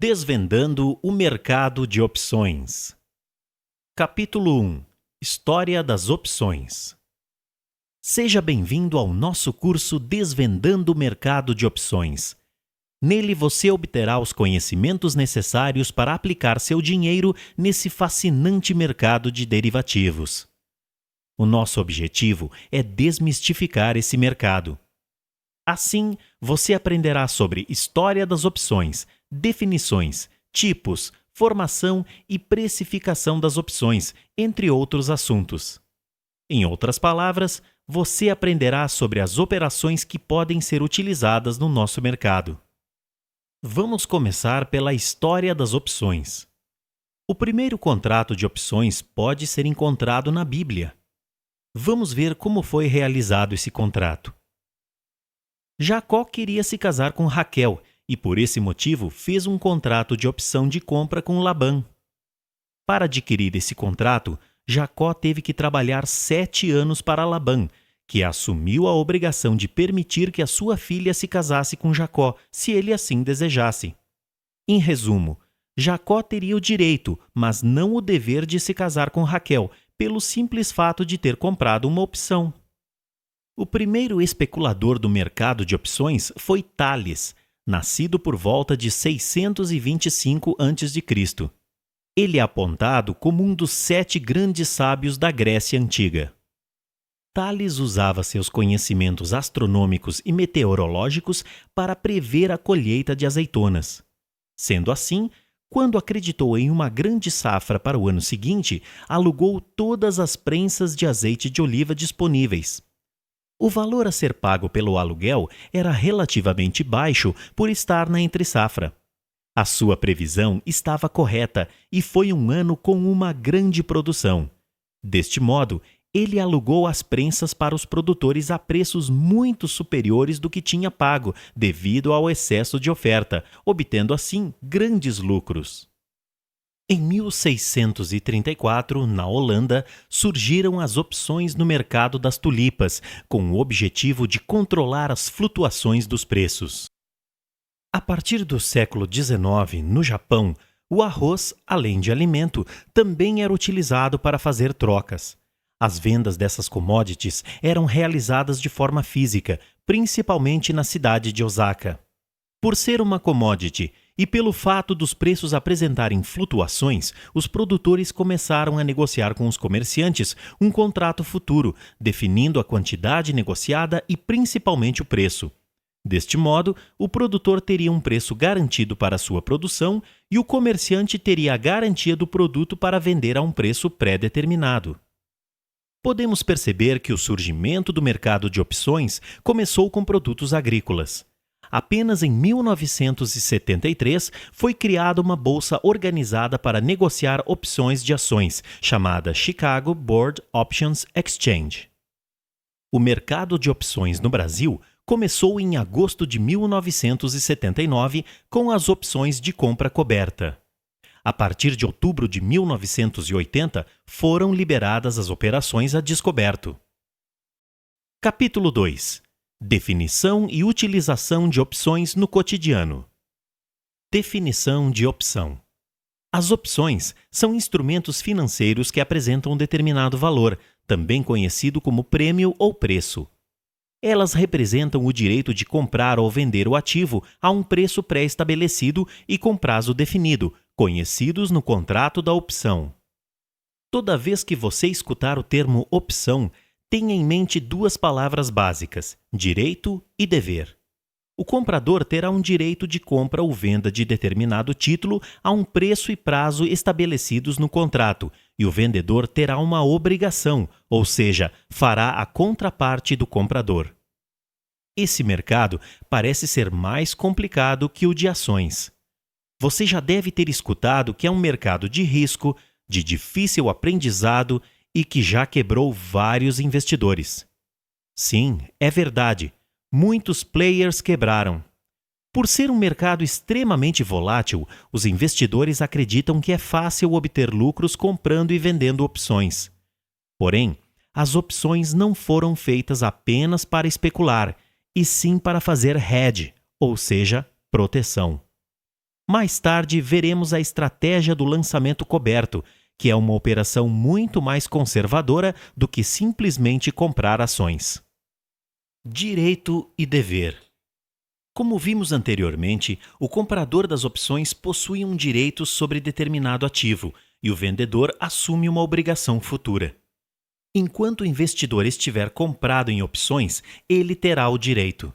Desvendando o mercado de opções. Capítulo 1. História das opções. Seja bem-vindo ao nosso curso Desvendando o Mercado de Opções. Nele você obterá os conhecimentos necessários para aplicar seu dinheiro nesse fascinante mercado de derivativos. O nosso objetivo é desmistificar esse mercado. Assim, você aprenderá sobre história das opções, definições, tipos, formação e precificação das opções, entre outros assuntos. Em outras palavras, você aprenderá sobre as operações que podem ser utilizadas no nosso mercado. Vamos começar pela história das opções. O primeiro contrato de opções pode ser encontrado na Bíblia. Vamos ver como foi realizado esse contrato. Jacó queria se casar com Raquel e, por esse motivo, fez um contrato de opção de compra com Labã. Para adquirir esse contrato, Jacó teve que trabalhar 7 anos para Labã, que assumiu a obrigação de permitir que a sua filha se casasse com Jacó, se ele assim desejasse. Em resumo, Jacó teria o direito, mas não o dever de se casar com Raquel, pelo simples fato de ter comprado uma opção. O primeiro especulador do mercado de opções foi Tales, nascido por volta de 625 a.C. Ele é apontado como um dos 7 grandes sábios da Grécia Antiga. Tales usava seus conhecimentos astronômicos e meteorológicos para prever a colheita de azeitonas. Sendo assim, quando acreditou em uma grande safra para o ano seguinte, alugou todas as prensas de azeite de oliva disponíveis. O valor a ser pago pelo aluguel era relativamente baixo por estar na entre-safra. A sua previsão estava correta e foi um ano com uma grande produção. Deste modo, ele alugou as prensas para os produtores a preços muito superiores do que tinha pago devido ao excesso de oferta, obtendo assim grandes lucros. Em 1634, na Holanda, surgiram as opções no mercado das tulipas, com o objetivo de controlar as flutuações dos preços. A partir do século XIX, no Japão, o arroz, além de alimento, também era utilizado para fazer trocas. As vendas dessas commodities eram realizadas de forma física, principalmente na cidade de Osaka. Por ser uma commodity e pelo fato dos preços apresentarem flutuações, os produtores começaram a negociar com os comerciantes um contrato futuro, definindo a quantidade negociada e principalmente o preço. Deste modo, o produtor teria um preço garantido para sua produção e o comerciante teria a garantia do produto para vender a um preço pré-determinado. Podemos perceber que o surgimento do mercado de opções começou com produtos agrícolas. Apenas em 1973 foi criada uma bolsa organizada para negociar opções de ações, chamada Chicago Board Options Exchange. O mercado de opções no Brasil começou em agosto de 1979 com as opções de compra coberta. A partir de outubro de 1980, foram liberadas as operações a descoberto. Capítulo 2. Definição e utilização de opções no cotidiano. Definição de opção. As opções são instrumentos financeiros que apresentam um determinado valor, também conhecido como prêmio ou preço. Elas representam o direito de comprar ou vender o ativo a um preço pré-estabelecido e com prazo definido, conhecidos no contrato da opção. Toda vez que você escutar o termo opção, tenha em mente 2 palavras básicas, direito e dever. O comprador terá um direito de compra ou venda de determinado título a um preço e prazo estabelecidos no contrato, e o vendedor terá uma obrigação, ou seja, fará a contraparte do comprador. Esse mercado parece ser mais complicado que o de ações. Você já deve ter escutado que é um mercado de risco, de difícil aprendizado e que já quebrou vários investidores. Sim, é verdade. Muitos players quebraram. Por ser um mercado extremamente volátil, os investidores acreditam que é fácil obter lucros comprando e vendendo opções. Porém, as opções não foram feitas apenas para especular, e sim para fazer hedge, ou seja, proteção. Mais tarde, veremos a estratégia do lançamento coberto, que é uma operação muito mais conservadora do que simplesmente comprar ações. Direito e dever. Como vimos anteriormente, o comprador das opções possui um direito sobre determinado ativo e o vendedor assume uma obrigação futura. Enquanto o investidor estiver comprado em opções, ele terá o direito.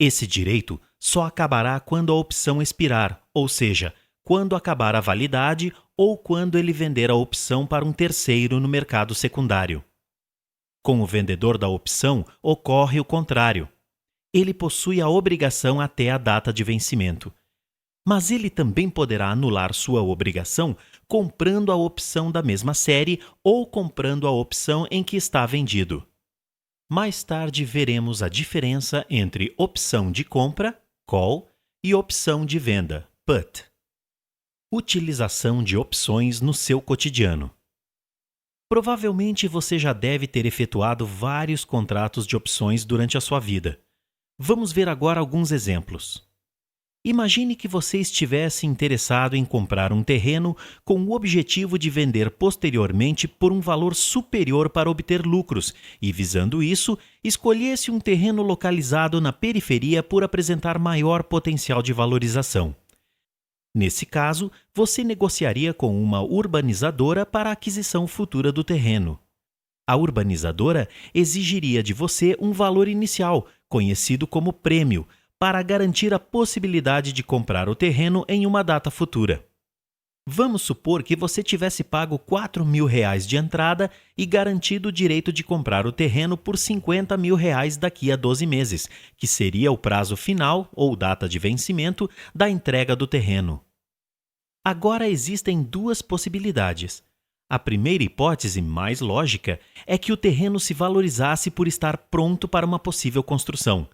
Esse direito só acabará quando a opção expirar, ou seja, quando acabar a validade ou quando ele vender a opção para um terceiro no mercado secundário. Com o vendedor da opção, ocorre o contrário. Ele possui a obrigação até a data de vencimento. Mas ele também poderá anular sua obrigação comprando a opção da mesma série ou comprando a opção em que está vendido. Mais tarde veremos a diferença entre opção de compra, call, e opção de venda, put. Utilização de opções no seu cotidiano. Provavelmente você já deve ter efetuado vários contratos de opções durante a sua vida. Vamos ver agora alguns exemplos. Imagine que você estivesse interessado em comprar um terreno com o objetivo de vender posteriormente por um valor superior para obter lucros e, visando isso, escolhesse um terreno localizado na periferia por apresentar maior potencial de valorização. Nesse caso, você negociaria com uma urbanizadora para a aquisição futura do terreno. A urbanizadora exigiria de você um valor inicial, conhecido como prêmio, para garantir a possibilidade de comprar o terreno em uma data futura. Vamos supor que você tivesse pago R$4.000 de entrada e garantido o direito de comprar o terreno por R$50.000 daqui a 12 meses, que seria o prazo final ou data de vencimento da entrega do terreno. Agora existem duas possibilidades. A primeira hipótese, mais lógica, é que o terreno se valorizasse por estar pronto para uma possível construção.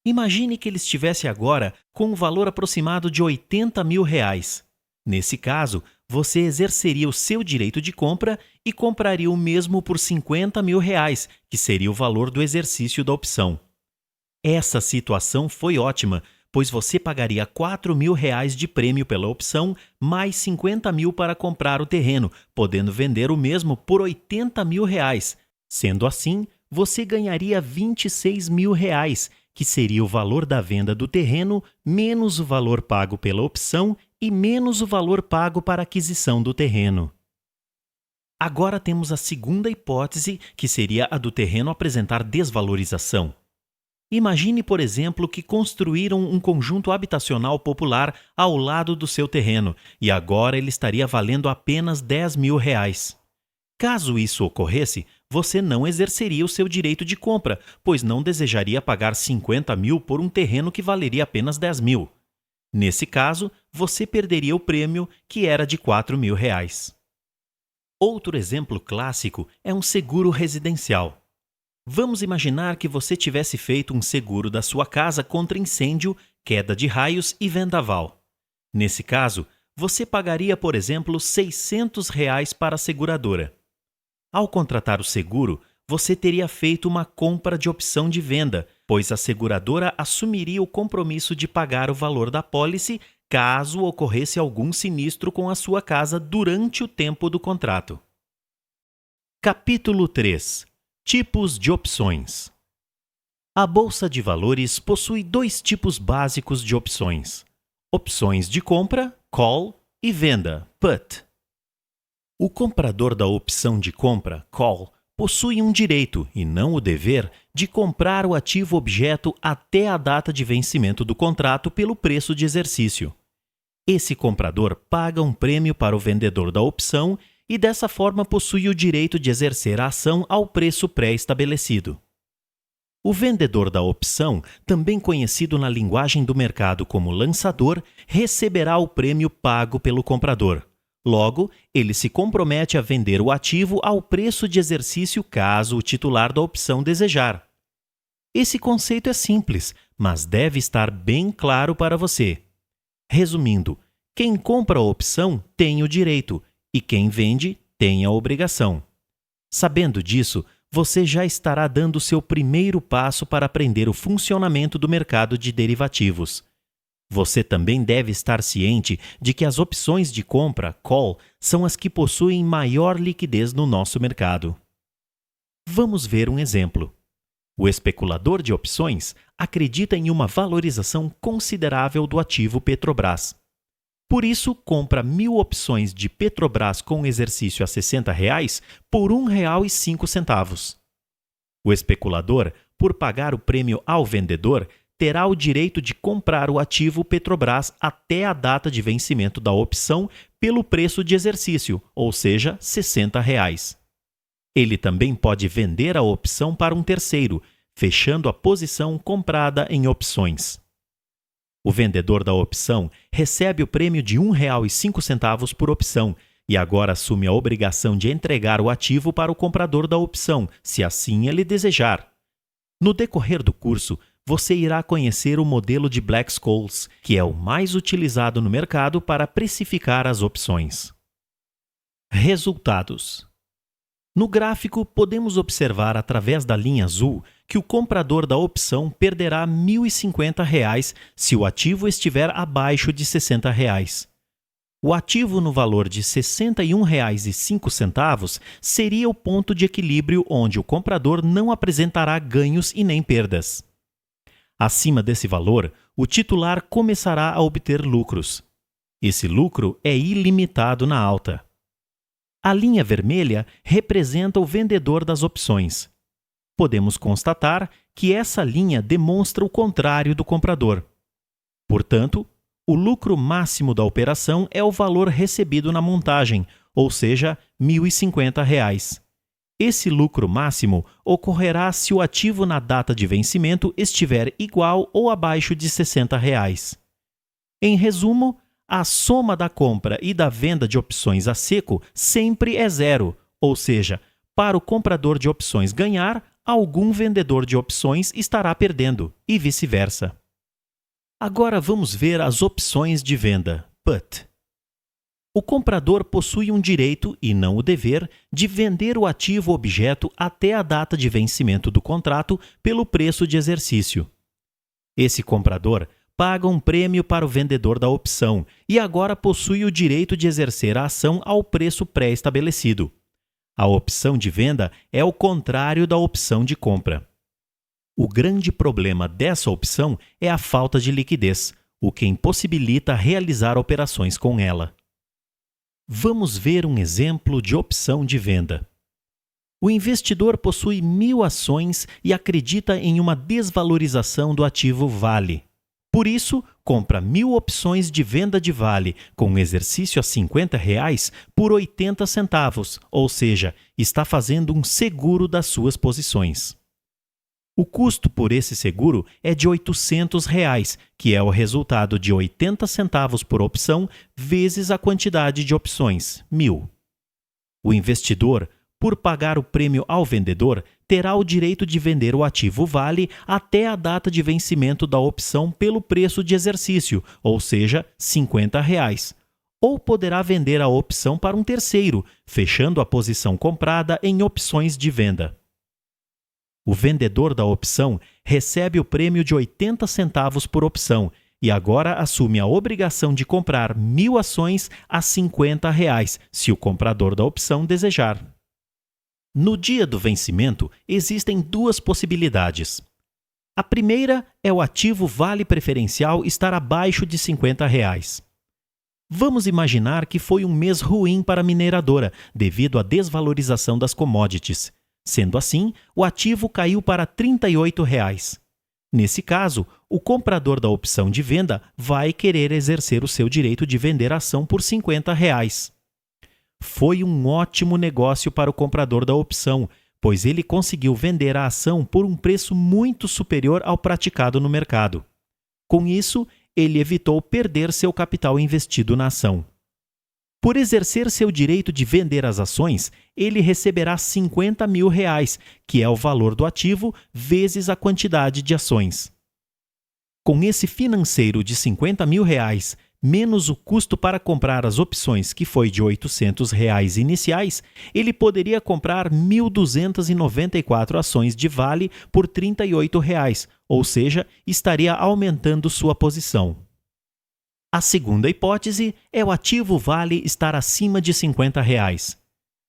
Imagine que ele estivesse agora com um valor aproximado de R$80.000. Nesse caso, você exerceria o seu direito de compra e compraria o mesmo por R$50.000, que seria o valor do exercício da opção. Essa situação foi ótima, pois você pagaria R$4.000 de prêmio pela opção, mais R$50.000 para comprar o terreno, podendo vender o mesmo por R$80.000. Sendo assim, você ganharia R$26.000, que seria o valor da venda do terreno, menos o valor pago pela opção e menos o valor pago para a aquisição do terreno. Agora temos a segunda hipótese, que seria a do terreno apresentar desvalorização. Imagine, por exemplo, que construíram um conjunto habitacional popular ao lado do seu terreno e agora ele estaria valendo apenas R$10.000. Caso isso ocorresse, você não exerceria o seu direito de compra, pois não desejaria pagar R$50.000 por um terreno que valeria apenas R$10.000. Nesse caso, você perderia o prêmio, que era de R$4.000. Outro exemplo clássico é um seguro residencial. Vamos imaginar que você tivesse feito um seguro da sua casa contra incêndio, queda de raios e vendaval. Nesse caso, você pagaria, por exemplo, R$600 para a seguradora. Ao contratar o seguro, você teria feito uma compra de opção de venda, pois a seguradora assumiria o compromisso de pagar o valor da pólice caso ocorresse algum sinistro com a sua casa durante o tempo do contrato. Capítulo 3. Tipos de opções. A Bolsa de Valores possui dois tipos básicos de opções: opções de compra, call, e venda, put. O comprador da opção de compra, call, possui um direito, e não o dever, de comprar o ativo objeto até a data de vencimento do contrato pelo preço de exercício. Esse comprador paga um prêmio para o vendedor da opção e dessa forma possui o direito de exercer a ação ao preço pré-estabelecido. O vendedor da opção, também conhecido na linguagem do mercado como lançador, receberá o prêmio pago pelo comprador. Logo, ele se compromete a vender o ativo ao preço de exercício caso o titular da opção desejar. Esse conceito é simples, mas deve estar bem claro para você. Resumindo, quem compra a opção tem o direito e quem vende tem a obrigação. Sabendo disso, você já estará dando seu primeiro passo para aprender o funcionamento do mercado de derivativos. Você também deve estar ciente de que as opções de compra, call, são as que possuem maior liquidez no nosso mercado. Vamos ver um exemplo. O especulador de opções acredita em uma valorização considerável do ativo Petrobras. Por isso, compra 1.000 opções de Petrobras com exercício a R$ 60 por R$ 1,05. O especulador, por pagar o prêmio ao vendedor, terá o direito de comprar o ativo Petrobras até a data de vencimento da opção pelo preço de exercício, ou seja, R$ 60. Ele também pode vender a opção para um terceiro, fechando a posição comprada em opções. O vendedor da opção recebe o prêmio de R$ 1,05 por opção e agora assume a obrigação de entregar o ativo para o comprador da opção, se assim ele desejar. No decorrer do curso, você irá conhecer o modelo de Black-Scholes, que é o mais utilizado no mercado para precificar as opções. Resultados. No gráfico, podemos observar através da linha azul que o comprador da opção perderá R$ 1.050 se o ativo estiver abaixo de R$ 60. O ativo no valor de R$ 61,05 seria o ponto de equilíbrio onde o comprador não apresentará ganhos e nem perdas. Acima desse valor, o titular começará a obter lucros. Esse lucro é ilimitado na alta. A linha vermelha representa o vendedor das opções. Podemos constatar que essa linha demonstra o contrário do comprador. Portanto, o lucro máximo da operação é o valor recebido na montagem, ou seja, R$ 1.050. Esse lucro máximo ocorrerá se o ativo na data de vencimento estiver igual ou abaixo de R$ 60. Em resumo, a soma da compra e da venda de opções a seco sempre é zero, ou seja, para o comprador de opções ganhar, algum vendedor de opções estará perdendo, e vice-versa. Agora vamos ver as opções de venda, put. O comprador possui um direito, e não o dever, de vender o ativo objeto até a data de vencimento do contrato pelo preço de exercício. Esse comprador paga um prêmio para o vendedor da opção e agora possui o direito de exercer a ação ao preço pré-estabelecido. A opção de venda é o contrário da opção de compra. O grande problema dessa opção é a falta de liquidez, o que impossibilita realizar operações com ela. Vamos ver um exemplo de opção de venda. O investidor possui 1.000 ações e acredita em uma desvalorização do ativo Vale. Por isso, compra 1.000 opções de venda de Vale com exercício a R$ 50 por 80 centavos, ou seja, está fazendo um seguro das suas posições. O custo por esse seguro é de R$ 800, que é o resultado de 80 centavos por opção vezes a quantidade de opções, 1.000. O investidor, por pagar o prêmio ao vendedor, terá o direito de vender o ativo Vale até a data de vencimento da opção pelo preço de exercício, ou seja, R$ 50, ou poderá vender a opção para um terceiro, fechando a posição comprada em opções de venda. O vendedor da opção recebe o prêmio de 80 centavos por opção e agora assume a obrigação de comprar 1.000 ações a R$ 50, se o comprador da opção desejar. No dia do vencimento, existem duas possibilidades. A primeira é o ativo Vale Preferencial estar abaixo de R$ 50. Vamos imaginar que foi um mês ruim para a mineradora, devido à desvalorização das commodities. Sendo assim, o ativo caiu para R$ 38. Nesse caso, o comprador da opção de venda vai querer exercer o seu direito de vender a ação por R$ 50. Foi um ótimo negócio para o comprador da opção, pois ele conseguiu vender a ação por um preço muito superior ao praticado no mercado. Com isso, ele evitou perder seu capital investido na ação. Por exercer seu direito de vender as ações, ele receberá R$ 50 mil, que é o valor do ativo vezes a quantidade de ações. Com esse financeiro de R$ 50 mil, menos o custo para comprar as opções, que foi de R$ 800 iniciais, ele poderia comprar 1.294 ações de Vale por R$ 38, ou seja, estaria aumentando sua posição. A segunda hipótese é o ativo vale estar acima de R$ 50.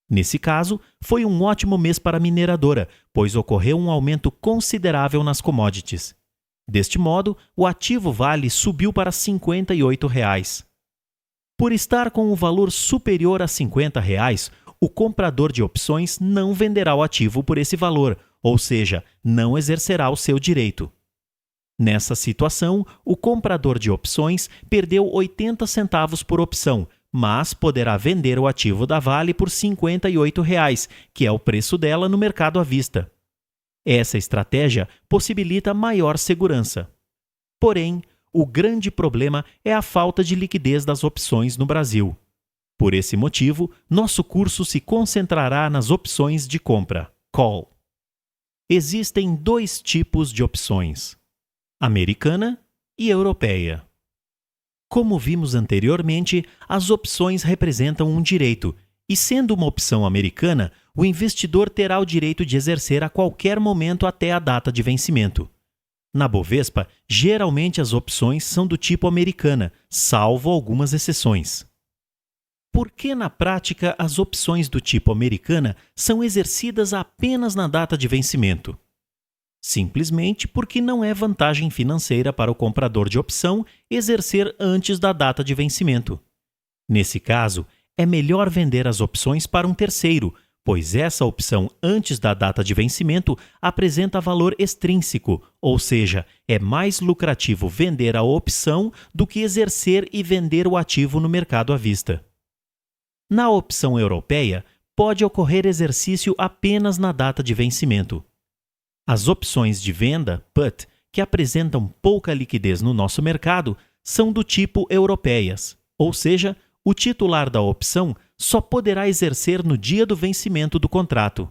Nesse caso, foi um ótimo mês para a mineradora, pois ocorreu um aumento considerável nas commodities. Deste modo, o ativo vale subiu para R$ 58. Por estar com um valor superior a R$ 50, o comprador de opções não venderá o ativo por esse valor, ou seja, não exercerá o seu direito. Nessa situação, o comprador de opções perdeu 80 centavos por opção, mas poderá vender o ativo da Vale por R$ 58, que é o preço dela no mercado à vista. Essa estratégia possibilita maior segurança. Porém, o grande problema é a falta de liquidez das opções no Brasil. Por esse motivo, nosso curso se concentrará nas opções de compra, call. Existem dois tipos de opções: americana e europeia. Como vimos anteriormente, as opções representam um direito, e sendo uma opção americana, o investidor terá o direito de exercer a qualquer momento até a data de vencimento. Na Bovespa, geralmente as opções são do tipo americana, salvo algumas exceções. Por que, na prática, as opções do tipo americana são exercidas apenas na data de vencimento? Simplesmente porque não é vantagem financeira para o comprador de opção exercer antes da data de vencimento. Nesse caso, é melhor vender as opções para um terceiro, pois essa opção antes da data de vencimento apresenta valor extrínseco, ou seja, é mais lucrativo vender a opção do que exercer e vender o ativo no mercado à vista. Na opção europeia, pode ocorrer exercício apenas na data de vencimento. As opções de venda, put, que apresentam pouca liquidez no nosso mercado, são do tipo europeias, ou seja, o titular da opção só poderá exercer no dia do vencimento do contrato.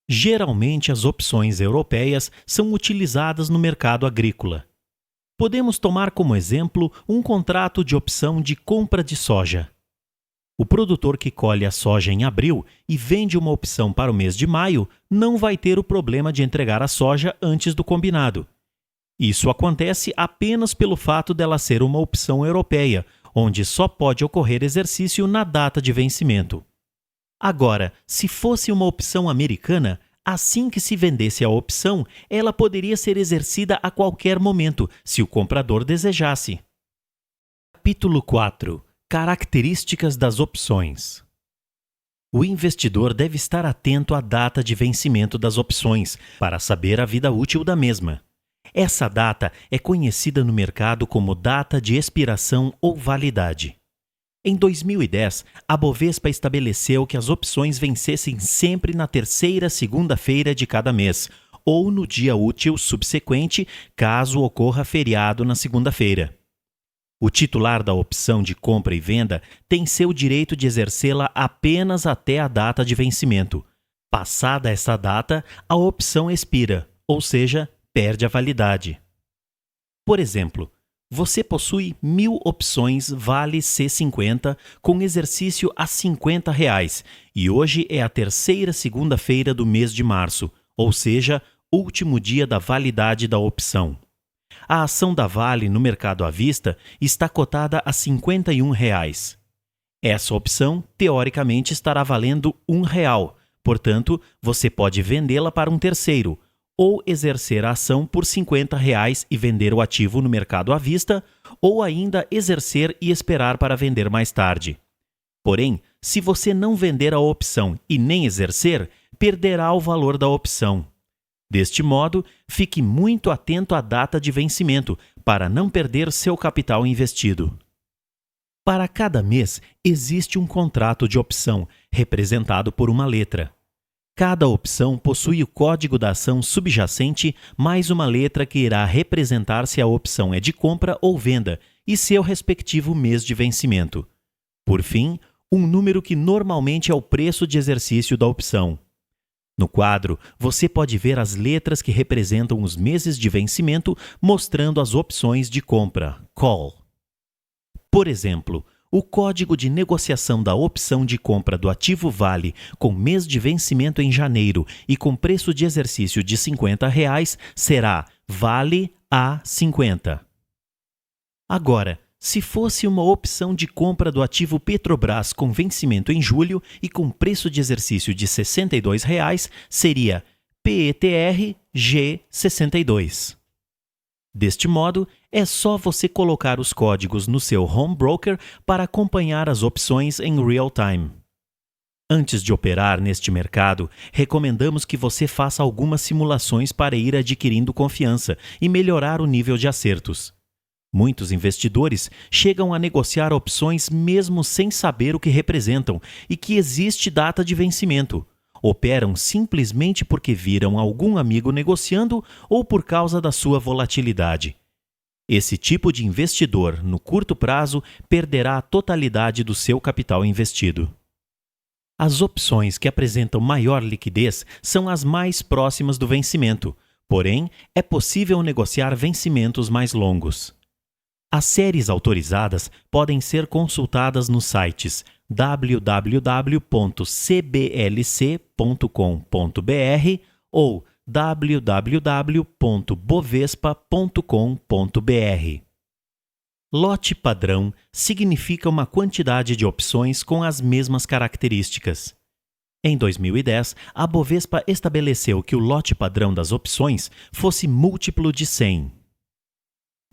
Geralmente, as opções europeias são utilizadas no mercado agrícola. Podemos tomar como exemplo um contrato de opção de compra de soja. O produtor que colhe a soja em abril e vende uma opção para o mês de maio não vai ter o problema de entregar a soja antes do combinado. Isso acontece apenas pelo fato dela ser uma opção europeia, onde só pode ocorrer exercício na data de vencimento. Agora, se fosse uma opção americana, assim que se vendesse a opção, ela poderia ser exercida a qualquer momento, se o comprador desejasse. Capítulo 4. Características das opções. O investidor deve estar atento à data de vencimento das opções para saber a vida útil da mesma. Essa data é conhecida no mercado como data de expiração ou validade. Em 2010, a Bovespa estabeleceu que as opções vencessem sempre na terceira segunda-feira de cada mês, ou no dia útil subsequente, caso ocorra feriado na segunda-feira. O titular da opção de compra e venda tem seu direito de exercê-la apenas até a data de vencimento. Passada essa data, a opção expira, ou seja, perde a validade. Por exemplo, você possui 1.000 opções Vale C50 com exercício a R$ 50 e hoje é a terceira segunda-feira do mês de março, ou seja, último dia da validade da opção. A ação da Vale no mercado à vista está cotada a R$ 51. Essa opção, teoricamente, estará valendo R$ 1, portanto, você pode vendê-la para um terceiro, ou exercer a ação por R$ 50 e vender o ativo no mercado à vista, ou ainda exercer e esperar para vender mais tarde. Porém, se você não vender a opção e nem exercer, perderá o valor da opção. Deste modo, fique muito atento à data de vencimento para não perder seu capital investido. Para cada mês, existe um contrato de opção, representado por uma letra. Cada opção possui o código da ação subjacente mais uma letra que irá representar se a opção é de compra ou venda e seu respectivo mês de vencimento. Por fim, um número que normalmente é o preço de exercício da opção. No quadro, você pode ver as letras que representam os meses de vencimento, mostrando as opções de compra, call. Por exemplo, o código de negociação da opção de compra do ativo Vale com mês de vencimento em janeiro e com preço de exercício de R$ 50 será Vale A50. Agora, Se fosse uma opção de compra do ativo Petrobras com vencimento em julho e com preço de exercício de R$ 62, seria PETR G62. Deste modo, é só você colocar os códigos no seu home broker para acompanhar as opções em real time. Antes de operar neste mercado, recomendamos que você faça algumas simulações para ir adquirindo confiança e melhorar o nível de acertos. Muitos investidores chegam a negociar opções mesmo sem saber o que representam e que existe data de vencimento. Operam simplesmente porque viram algum amigo negociando ou por causa da sua volatilidade. Esse tipo de investidor, no curto prazo, perderá a totalidade do seu capital investido. As opções que apresentam maior liquidez são as mais próximas do vencimento, porém, é possível negociar vencimentos mais longos. As séries autorizadas podem ser consultadas nos sites www.cblc.com.br ou www.bovespa.com.br. Lote padrão significa uma quantidade de opções com as mesmas características. Em 2010, a Bovespa estabeleceu que o lote padrão das opções fosse múltiplo de 100.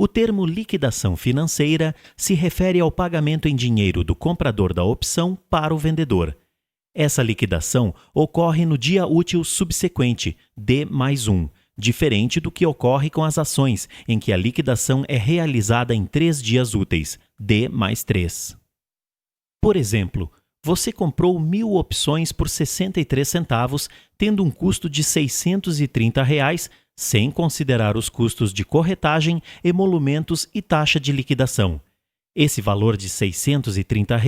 O termo liquidação financeira se refere ao pagamento em dinheiro do comprador da opção para o vendedor. Essa liquidação ocorre no dia útil subsequente, D+1, diferente do que ocorre com as ações, em que a liquidação é realizada em 3 dias úteis, D+3. Por exemplo, você comprou 1.000 opções por 63 centavos, tendo um custo de R$ 630, sem considerar os custos de corretagem, emolumentos e taxa de liquidação. Esse valor de R$ 630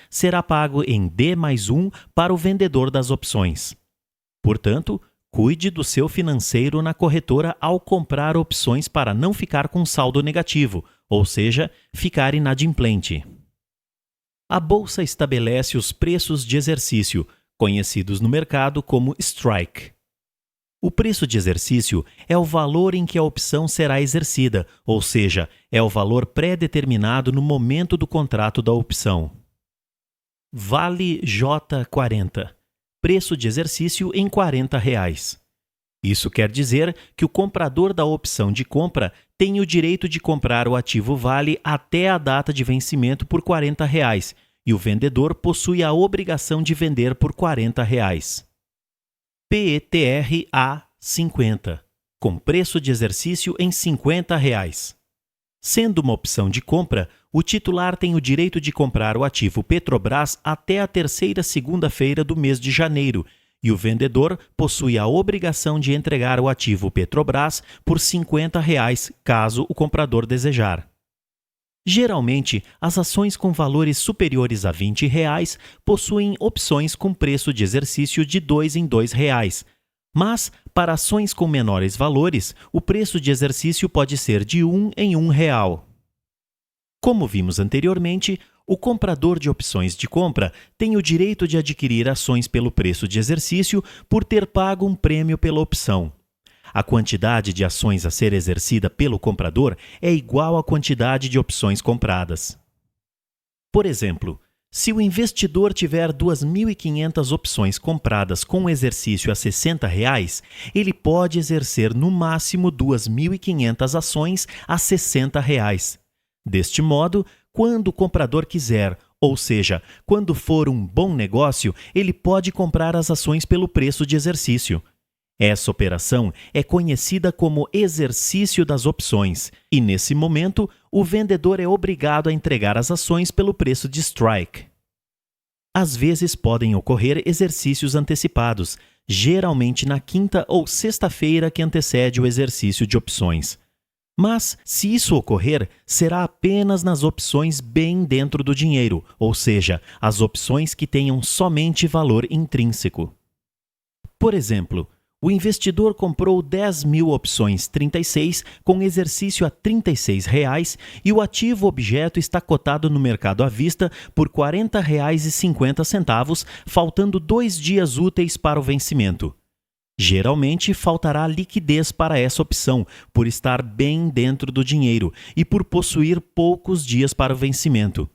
será pago em D+1 para o vendedor das opções. Portanto, cuide do seu financeiro na corretora ao comprar opções para não ficar com saldo negativo, ou seja, ficar inadimplente. A Bolsa estabelece os preços de exercício, conhecidos no mercado como strike. O preço de exercício é o valor em que a opção será exercida, ou seja, é o valor pré-determinado no momento do contrato da opção. Vale J40. Preço de exercício em R$ 40. Isso quer dizer que o comprador da opção de compra tem o direito de comprar o ativo Vale até a data de vencimento por R$ 40 e o vendedor possui a obrigação de vender por R$ 40. PETR A50, com preço de exercício em R$ 50. Sendo uma opção de compra, o titular tem o direito de comprar o ativo Petrobras até a terceira segunda-feira do mês de janeiro, e o vendedor possui a obrigação de entregar o ativo Petrobras por R$ 50, caso o comprador desejar. Geralmente, as ações com valores superiores a R$ 20 possuem opções com preço de exercício de 2 em 2 reais. Mas, para ações com menores valores, o preço de exercício pode ser de 1 em 1 real. Como vimos anteriormente, o comprador de opções de compra tem o direito de adquirir ações pelo preço de exercício por ter pago um prêmio pela opção. A quantidade de ações a ser exercida pelo comprador é igual à quantidade de opções compradas. Por exemplo, se o investidor tiver 2.500 opções compradas com exercício a R$ 60, ele pode exercer no máximo 2.500 ações a R$ 60. Deste modo, quando o comprador quiser, ou seja, quando for um bom negócio, ele pode comprar as ações pelo preço de exercício. Essa operação é conhecida como exercício das opções e, nesse momento, o vendedor é obrigado a entregar as ações pelo preço de strike. Às vezes podem ocorrer exercícios antecipados, geralmente na quinta ou sexta-feira que antecede o exercício de opções. Mas, se isso ocorrer, será apenas nas opções bem dentro do dinheiro, ou seja, as opções que tenham somente valor intrínseco. Por exemplo, o investidor comprou 10.000 opções 36 com exercício a R$ 36 e o ativo objeto está cotado no mercado à vista por R$ 40,50, faltando 2 dias úteis para o vencimento. Geralmente, faltará liquidez para essa opção, por estar bem dentro do dinheiro e por possuir poucos dias para o vencimento.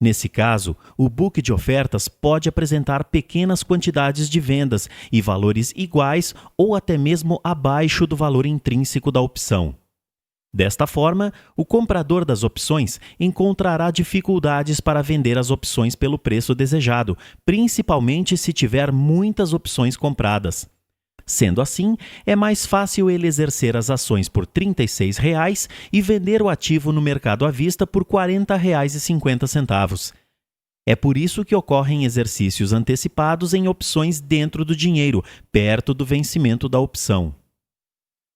Nesse caso, o book de ofertas pode apresentar pequenas quantidades de vendas e valores iguais ou até mesmo abaixo do valor intrínseco da opção. Desta forma, o comprador das opções encontrará dificuldades para vender as opções pelo preço desejado, principalmente se tiver muitas opções compradas. Sendo assim, é mais fácil ele exercer as ações por R$ 36,00 e vender o ativo no mercado à vista por R$ 40,50. É por isso que ocorrem exercícios antecipados em opções dentro do dinheiro, perto do vencimento da opção.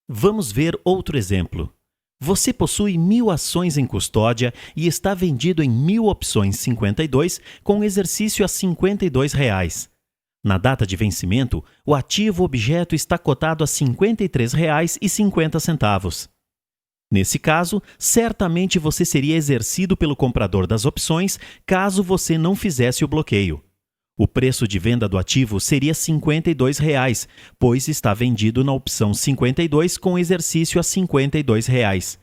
Vamos ver outro exemplo. Você possui 1.000 ações em custódia e está vendido em 1.000 opções 52 com exercício a R$ 52,00. Na data de vencimento, o ativo objeto está cotado a R$ 53,50. Nesse caso, certamente você seria exercido pelo comprador das opções caso você não fizesse o bloqueio. O preço de venda do ativo seria R$ 52,00, pois está vendido na opção 52 com exercício a R$ 52,00.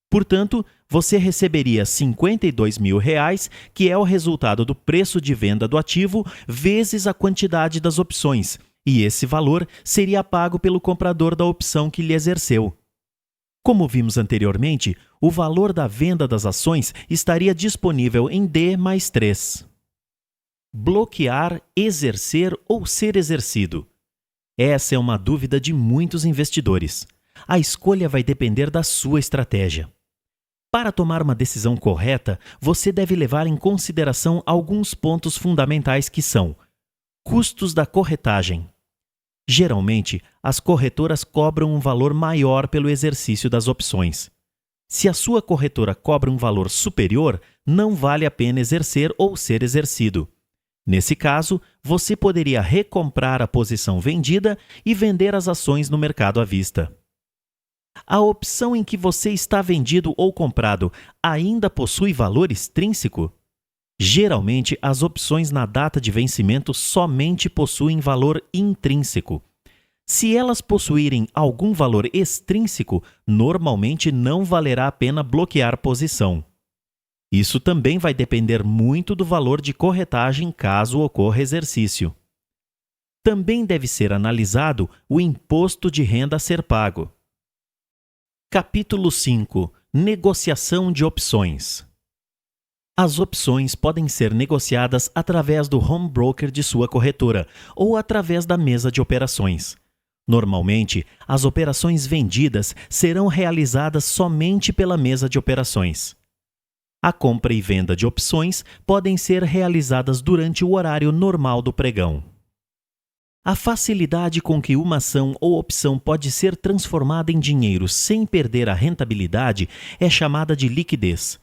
Portanto, você receberia R$ 52.000, que é o resultado do preço de venda do ativo vezes a quantidade das opções, e esse valor seria pago pelo comprador da opção que lhe exerceu. Como vimos anteriormente, o valor da venda das ações estaria disponível em D mais 3. Bloquear, exercer ou ser exercido? Essa é uma dúvida de muitos investidores. A escolha vai depender da sua estratégia. Para tomar uma decisão correta, você deve levar em consideração alguns pontos fundamentais que são: custos da corretagem. Geralmente, as corretoras cobram um valor maior pelo exercício das opções. Se a sua corretora cobra um valor superior, não vale a pena exercer ou ser exercido. Nesse caso, você poderia recomprar a posição vendida e vender as ações no mercado à vista. A opção em que você está vendido ou comprado ainda possui valor extrínseco? Geralmente, as opções na data de vencimento somente possuem valor intrínseco. Se elas possuírem algum valor extrínseco, normalmente não valerá a pena bloquear posição. Isso também vai depender muito do valor de corretagem caso ocorra exercício. Também deve ser analisado o imposto de renda a ser pago. Capítulo 5. Negociação de opções. As opções podem ser negociadas através do home broker de sua corretora ou através da mesa de operações. Normalmente, as operações vendidas serão realizadas somente pela mesa de operações. A compra e venda de opções podem ser realizadas durante o horário normal do pregão. A facilidade com que uma ação ou opção pode ser transformada em dinheiro sem perder a rentabilidade é chamada de liquidez.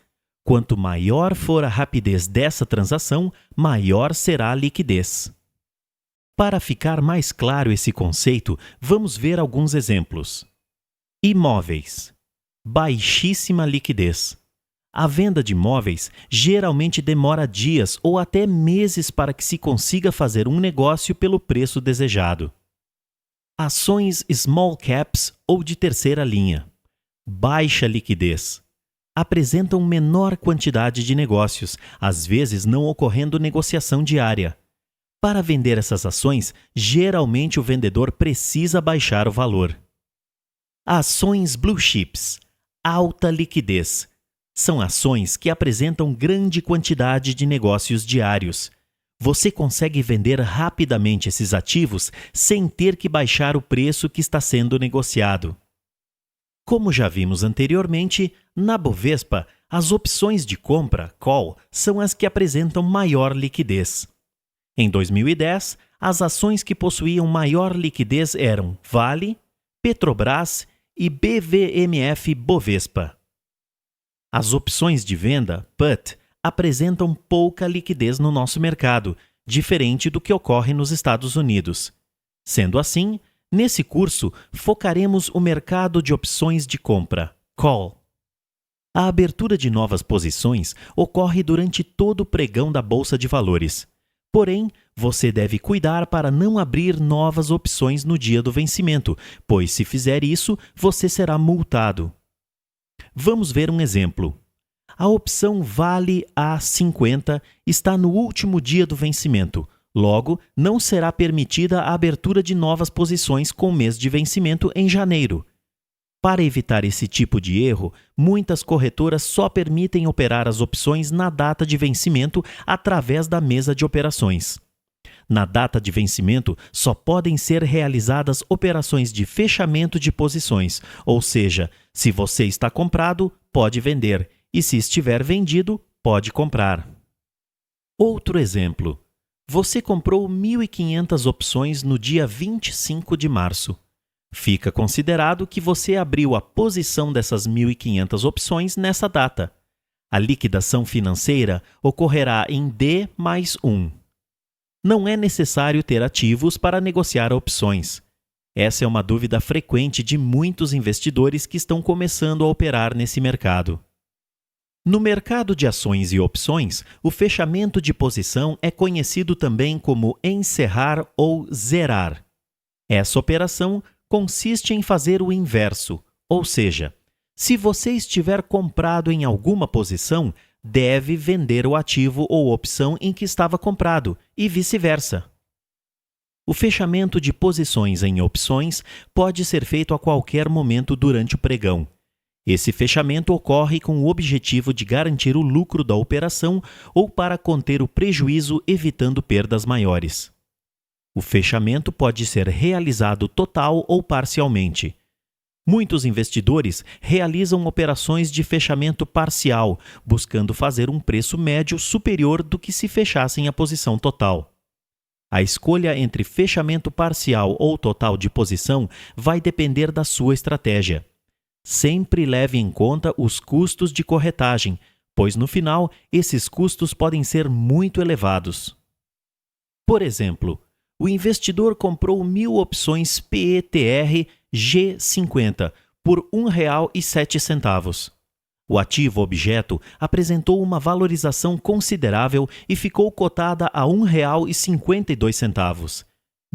Quanto maior for a rapidez dessa transação, maior será a liquidez. Para ficar mais claro esse conceito, vamos ver alguns exemplos. Imóveis. Baixíssima liquidez. A venda de imóveis geralmente demora dias ou até meses para que se consiga fazer um negócio pelo preço desejado. Ações small caps ou de terceira linha. Baixa liquidez. Apresentam menor quantidade de negócios, às vezes não ocorrendo negociação diária. Para vender essas ações, geralmente o vendedor precisa baixar o valor. Ações blue chips. Alta liquidez. São ações que apresentam grande quantidade de negócios diários. Você consegue vender rapidamente esses ativos sem ter que baixar o preço que está sendo negociado. Como já vimos anteriormente, na Bovespa, as opções de compra, call, são as que apresentam maior liquidez. Em 2010, as ações que possuíam maior liquidez eram Vale, Petrobras e BVMF Bovespa. As opções de venda, put, apresentam pouca liquidez no nosso mercado, diferente do que ocorre nos Estados Unidos. Sendo assim, nesse curso, focaremos o mercado de opções de compra, call. A abertura de novas posições ocorre durante todo o pregão da Bolsa de Valores. Porém, você deve cuidar para não abrir novas opções no dia do vencimento, pois se fizer isso, você será multado. Vamos ver um exemplo. A opção Vale A50 está no último dia do vencimento. Logo, não será permitida a abertura de novas posições com mês de vencimento em janeiro. Para evitar esse tipo de erro, muitas corretoras só permitem operar as opções na data de vencimento através da mesa de operações. Na data de vencimento, só podem ser realizadas operações de fechamento de posições, ou seja, se você está comprado, pode vender, e se estiver vendido, pode comprar. Outro exemplo. Você comprou 1.500 opções no dia 25 de março. Fica considerado que você abriu a posição dessas 1.500 opções nessa data. A liquidação financeira ocorrerá em D mais 1. Não é necessário ter ativos para negociar opções. Essa é uma dúvida frequente de muitos investidores que estão começando a operar nesse mercado. No mercado de ações e opções, o fechamento de posição é conhecido também como encerrar ou zerar. Essa operação consiste em fazer o inverso, ou seja, se você estiver comprado em alguma posição, deve vender o ativo ou opção em que estava comprado, e vice-versa. O fechamento de posições em opções pode ser feito a qualquer momento durante o pregão. Esse fechamento ocorre com o objetivo de garantir o lucro da operação ou para conter o prejuízo evitando perdas maiores. O fechamento pode ser realizado total ou parcialmente. Muitos investidores realizam operações de fechamento parcial, buscando fazer um preço médio superior do que se fechassem a posição total. A escolha entre fechamento parcial ou total de posição vai depender da sua estratégia. Sempre leve em conta os custos de corretagem, pois no final esses custos podem ser muito elevados. Por exemplo, o investidor comprou 1.000 opções PETR G50 por R$ 1,07. O ativo objeto apresentou uma valorização considerável e ficou cotada a R$ 1,52.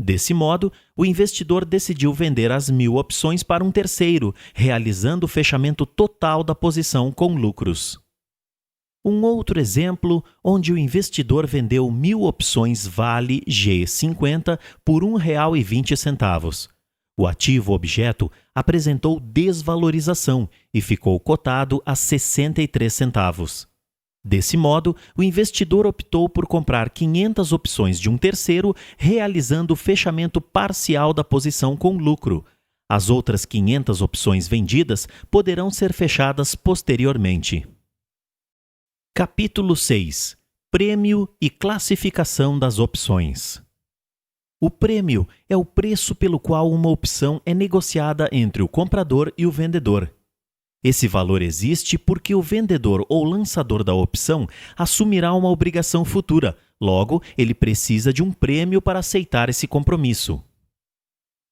Desse modo, o investidor decidiu vender as 1.000 opções para um terceiro, realizando o fechamento total da posição com lucros. Um outro exemplo onde o investidor vendeu 1.000 opções Vale G50 por R$ 1,20. O ativo objeto apresentou desvalorização e ficou cotado a 63 centavos. Desse modo, o investidor optou por comprar 500 opções de um terceiro, realizando o fechamento parcial da posição com lucro. As outras 500 opções vendidas poderão ser fechadas posteriormente. Capítulo 6. Prêmio e classificação das opções. O prêmio é o preço pelo qual uma opção é negociada entre o comprador e o vendedor. Esse valor existe porque o vendedor ou lançador da opção assumirá uma obrigação futura, logo, ele precisa de um prêmio para aceitar esse compromisso.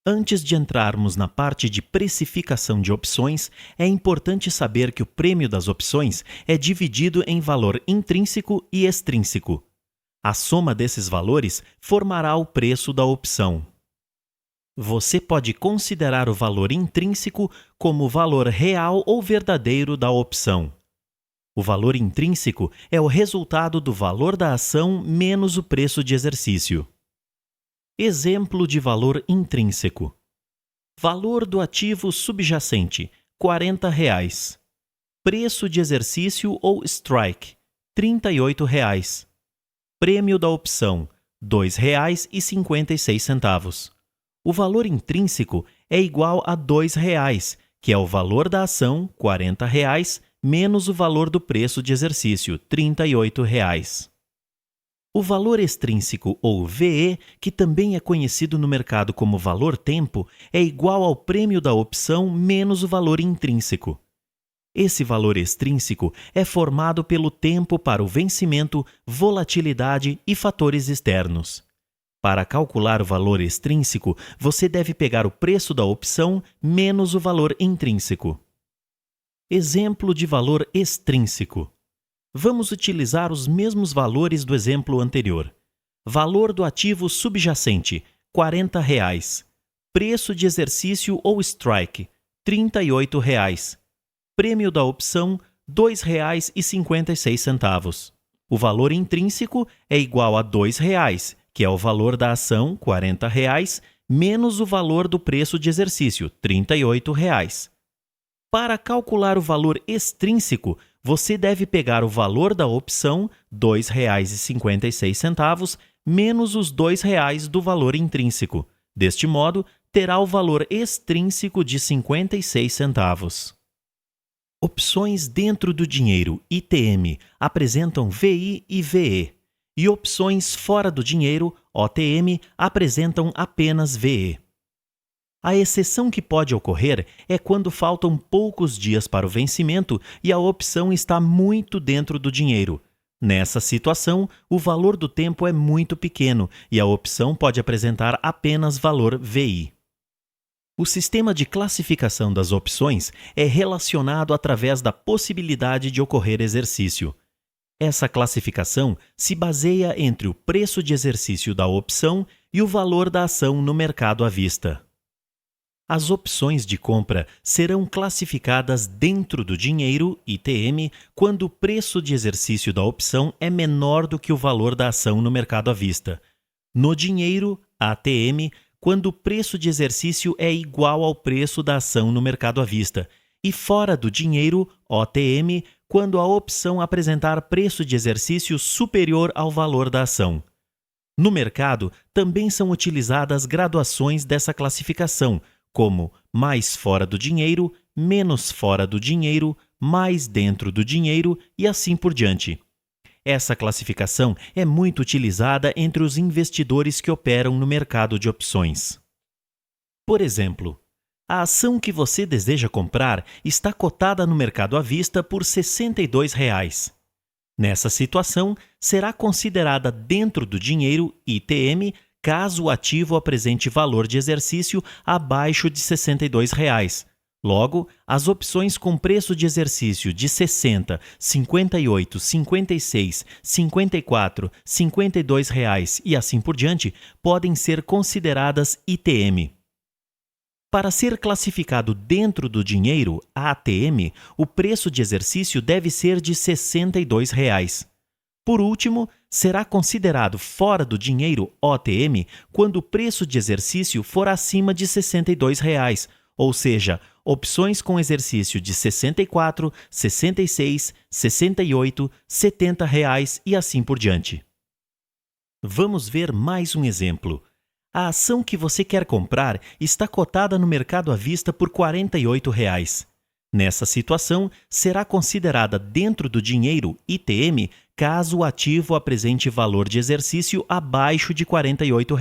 Antes de entrarmos na parte de precificação de opções, é importante saber que o prêmio das opções é dividido em valor intrínseco e extrínseco. A soma desses valores formará o preço da opção. Você pode considerar o valor intrínseco como o valor real ou verdadeiro da opção. O valor intrínseco é o resultado do valor da ação menos o preço de exercício. Exemplo de valor intrínseco. Valor do ativo subjacente, R$ 40. Preço de exercício ou strike, R$ 38. Prêmio da opção, R$ 2,56. O valor intrínseco é igual a R$ 2, que é o valor da ação, R$ 40, menos o valor do preço de exercício, R$ 38. O valor extrínseco, ou VE, que também é conhecido no mercado como valor tempo, é igual ao prêmio da opção menos o valor intrínseco. Esse valor extrínseco é formado pelo tempo para o vencimento, volatilidade e fatores externos. Para calcular o valor extrínseco, você deve pegar o preço da opção menos o valor intrínseco. Exemplo de valor extrínseco. Vamos utilizar os mesmos valores do exemplo anterior. Valor do ativo subjacente, R$ 40. Preço de exercício ou strike, R$ 38. Prêmio da opção, R$ 2,56. O valor intrínseco é igual a R$ 2, que é o valor da ação, R$ 40, menos o valor do preço de exercício, R$ 38. Para calcular o valor extrínseco, você deve pegar o valor da opção, R$ 2,56, menos os R$ 2 do valor intrínseco. Deste modo, terá o valor extrínseco de 56 centavos. Opções dentro do dinheiro, ITM, apresentam VI e VE, e opções fora do dinheiro, OTM, apresentam apenas VE. A exceção que pode ocorrer é quando faltam poucos dias para o vencimento e a opção está muito dentro do dinheiro. Nessa situação, o valor do tempo é muito pequeno e a opção pode apresentar apenas valor VI. O sistema de classificação das opções é relacionado através da possibilidade de ocorrer exercício. Essa classificação se baseia entre o preço de exercício da opção e o valor da ação no mercado à vista. As opções de compra serão classificadas dentro do dinheiro, ITM, quando o preço de exercício da opção é menor do que o valor da ação no mercado à vista. No dinheiro, ATM, quando o preço de exercício é igual ao preço da ação no mercado à vista. E fora do dinheiro, OTM, quando a opção apresentar preço de exercício superior ao valor da ação. No mercado, também são utilizadas graduações dessa classificação, como mais fora do dinheiro, menos fora do dinheiro, mais dentro do dinheiro e assim por diante. Essa classificação é muito utilizada entre os investidores que operam no mercado de opções. Por exemplo, a ação que você deseja comprar está cotada no mercado à vista por R$ 62. Nessa situação, será considerada dentro do dinheiro, ITM, caso o ativo apresente valor de exercício abaixo de R$ 62. Logo, as opções com preço de exercício de 60, 58, 56, 54, 52 reais e assim por diante podem ser consideradas ITM. Para ser classificado dentro do dinheiro, ATM, o preço de exercício deve ser de R$ 62. Por último, será considerado fora do dinheiro, OTM, quando o preço de exercício for acima de R$ 62, ou seja, opções com exercício de 64, 66, 68, 70 reais e assim por diante. Vamos ver mais um exemplo. A ação que você quer comprar está cotada no mercado à vista por R$ 48. Nessa situação, será considerada dentro do dinheiro, ITM, caso o ativo apresente valor de exercício abaixo de R$ 48.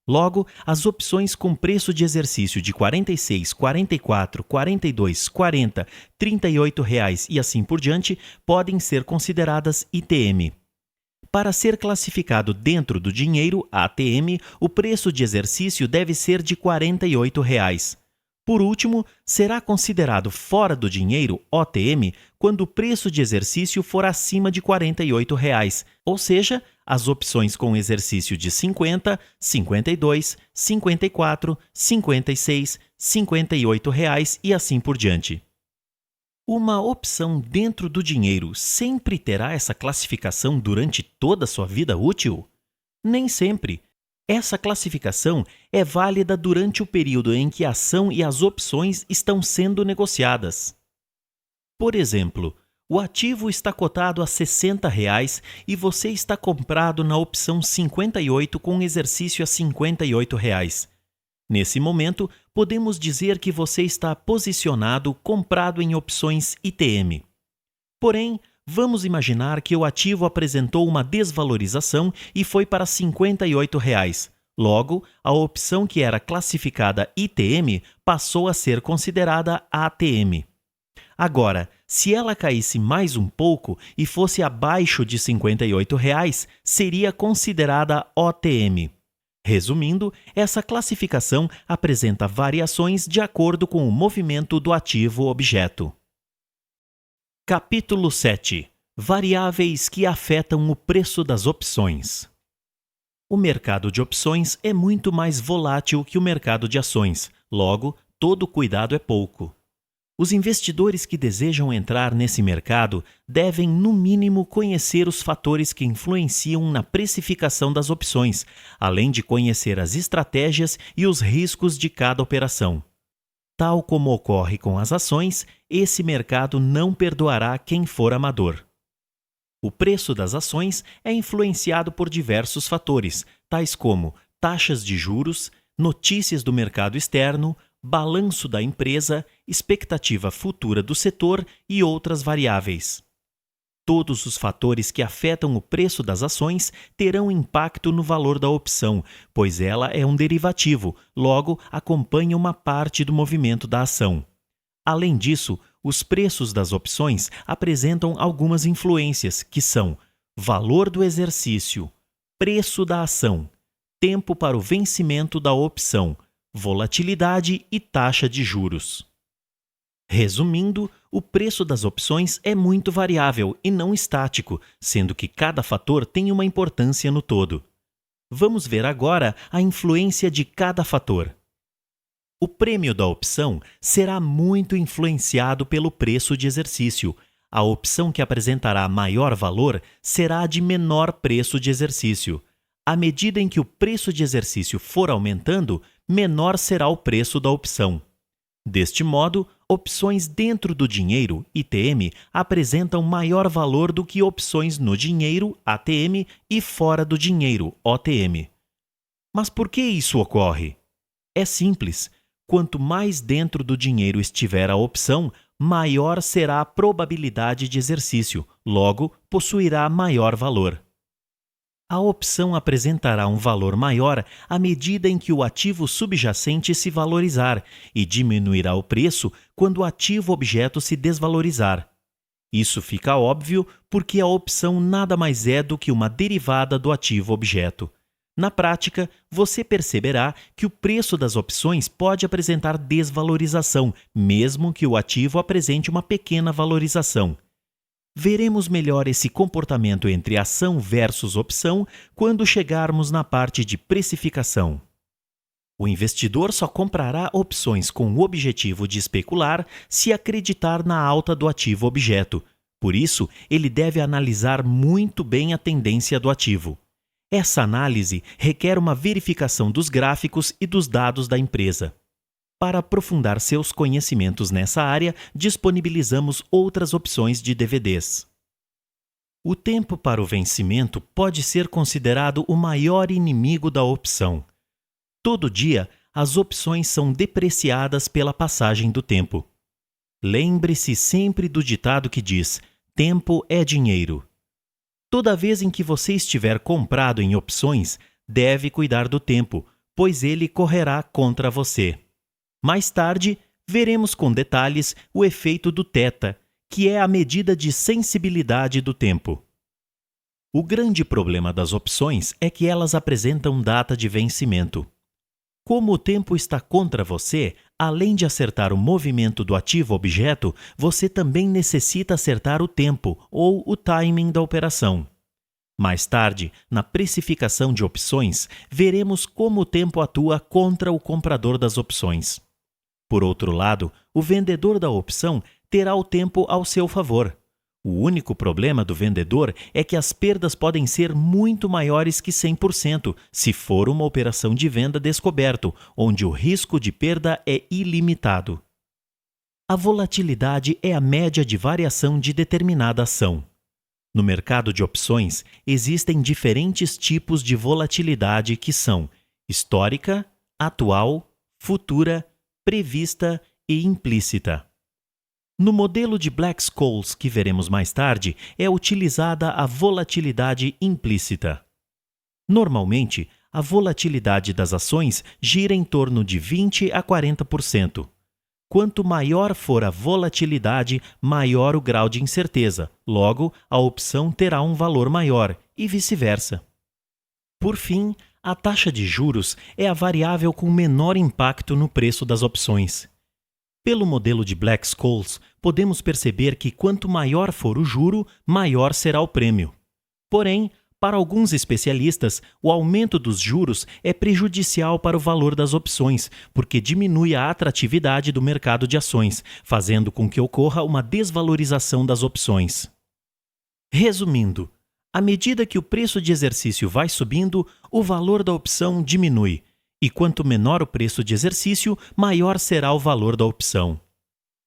Logo, as opções com preço de exercício de R$ 46, 44, 42, 40, R$ 38 e assim por diante podem ser consideradas ITM. Para ser classificado dentro do dinheiro, ATM, o preço de exercício deve ser de R$ 48. Por último, será considerado fora do dinheiro, OTM, quando o preço de exercício for acima de R$ 48, ou seja, as opções com exercício de 50, 52, 54, 56, 58 reais e assim por diante. Uma opção dentro do dinheiro sempre terá essa classificação durante toda a sua vida útil? Nem sempre. Essa classificação é válida durante o período em que a ação e as opções estão sendo negociadas. Por exemplo, o ativo está cotado a R$ 60 e você está comprado na opção 58 com exercício a R$ 58. Nesse momento, podemos dizer que você está posicionado comprado em opções ITM. Porém, vamos imaginar que o ativo apresentou uma desvalorização e foi para R$ 58. Logo, a opção que era classificada ITM passou a ser considerada ATM. Agora, se ela caísse mais um pouco e fosse abaixo de R$ 58, seria considerada OTM. Resumindo, essa classificação apresenta variações de acordo com o movimento do ativo objeto. Capítulo 7. Variáveis que afetam o preço das opções. O mercado de opções é muito mais volátil que o mercado de ações, logo, todo cuidado é pouco. Os investidores que desejam entrar nesse mercado devem, no mínimo, conhecer os fatores que influenciam na precificação das opções, além de conhecer as estratégias e os riscos de cada operação. Tal como ocorre com as ações, esse mercado não perdoará quem for amador. O preço das ações é influenciado por diversos fatores, tais como taxas de juros, notícias do mercado externo, balanço da empresa, expectativa futura do setor e outras variáveis. Todos os fatores que afetam o preço das ações terão impacto no valor da opção, pois ela é um derivativo, logo acompanha uma parte do movimento da ação. Além disso, os preços das opções apresentam algumas influências, que são valor do exercício, preço da ação, tempo para o vencimento da opção, volatilidade e taxa de juros. Resumindo, o preço das opções é muito variável e não estático, sendo que cada fator tem uma importância no todo. Vamos ver agora a influência de cada fator. O prêmio da opção será muito influenciado pelo preço de exercício. A opção que apresentará maior valor será a de menor preço de exercício. À medida em que o preço de exercício for aumentando, menor será o preço da opção. Deste modo, opções dentro do dinheiro, ITM, apresentam maior valor do que opções no dinheiro, ATM, e fora do dinheiro, OTM. Mas por que isso ocorre? É simples. Quanto mais dentro do dinheiro estiver a opção, maior será a probabilidade de exercício, logo, possuirá maior valor. A opção apresentará um valor maior à medida em que o ativo subjacente se valorizar e diminuirá o preço quando o ativo objeto se desvalorizar. Isso fica óbvio porque a opção nada mais é do que uma derivada do ativo objeto. Na prática, você perceberá que o preço das opções pode apresentar desvalorização, mesmo que o ativo apresente uma pequena valorização. Veremos melhor esse comportamento entre ação versus opção quando chegarmos na parte de precificação. O investidor só comprará opções com o objetivo de especular se acreditar na alta do ativo objeto. Por isso, ele deve analisar muito bem a tendência do ativo. Essa análise requer uma verificação dos gráficos e dos dados da empresa. Para aprofundar seus conhecimentos nessa área, disponibilizamos outras opções de DVDs. O tempo para o vencimento pode ser considerado o maior inimigo da opção. Todo dia, as opções são depreciadas pela passagem do tempo. Lembre-se sempre do ditado que diz: tempo é dinheiro. Toda vez em que você estiver comprado em opções, deve cuidar do tempo, pois ele correrá contra você. Mais tarde, veremos com detalhes o efeito do θ, que é a medida de sensibilidade do tempo. O grande problema das opções é que elas apresentam data de vencimento. Como o tempo está contra você, além de acertar o movimento do ativo objeto, você também necessita acertar o tempo ou o timing da operação. Mais tarde, na precificação de opções, veremos como o tempo atua contra o comprador das opções. Por outro lado, o vendedor da opção terá o tempo ao seu favor. O único problema do vendedor é que as perdas podem ser muito maiores que 100% se for uma operação de venda descoberto, onde o risco de perda é ilimitado. A volatilidade é a média de variação de determinada ação. No mercado de opções, existem diferentes tipos de volatilidade que são histórica, atual, futura, prevista e implícita. No modelo de Black-Scholes, que veremos mais tarde, é utilizada a volatilidade implícita. Normalmente, a volatilidade das ações gira em torno de 20% a 40%. Quanto maior for a volatilidade, maior o grau de incerteza, logo, a opção terá um valor maior, e vice-versa. Por fim, a taxa de juros é a variável com menor impacto no preço das opções. Pelo modelo de Black-Scholes, podemos perceber que quanto maior for o juro, maior será o prêmio. Porém, Para alguns especialistas, o aumento dos juros é prejudicial para o valor das opções, porque diminui a atratividade do mercado de ações, fazendo com que ocorra uma desvalorização das opções. Resumindo, à medida que o preço de exercício vai subindo, o valor da opção diminui, e quanto menor o preço de exercício, maior será o valor da opção.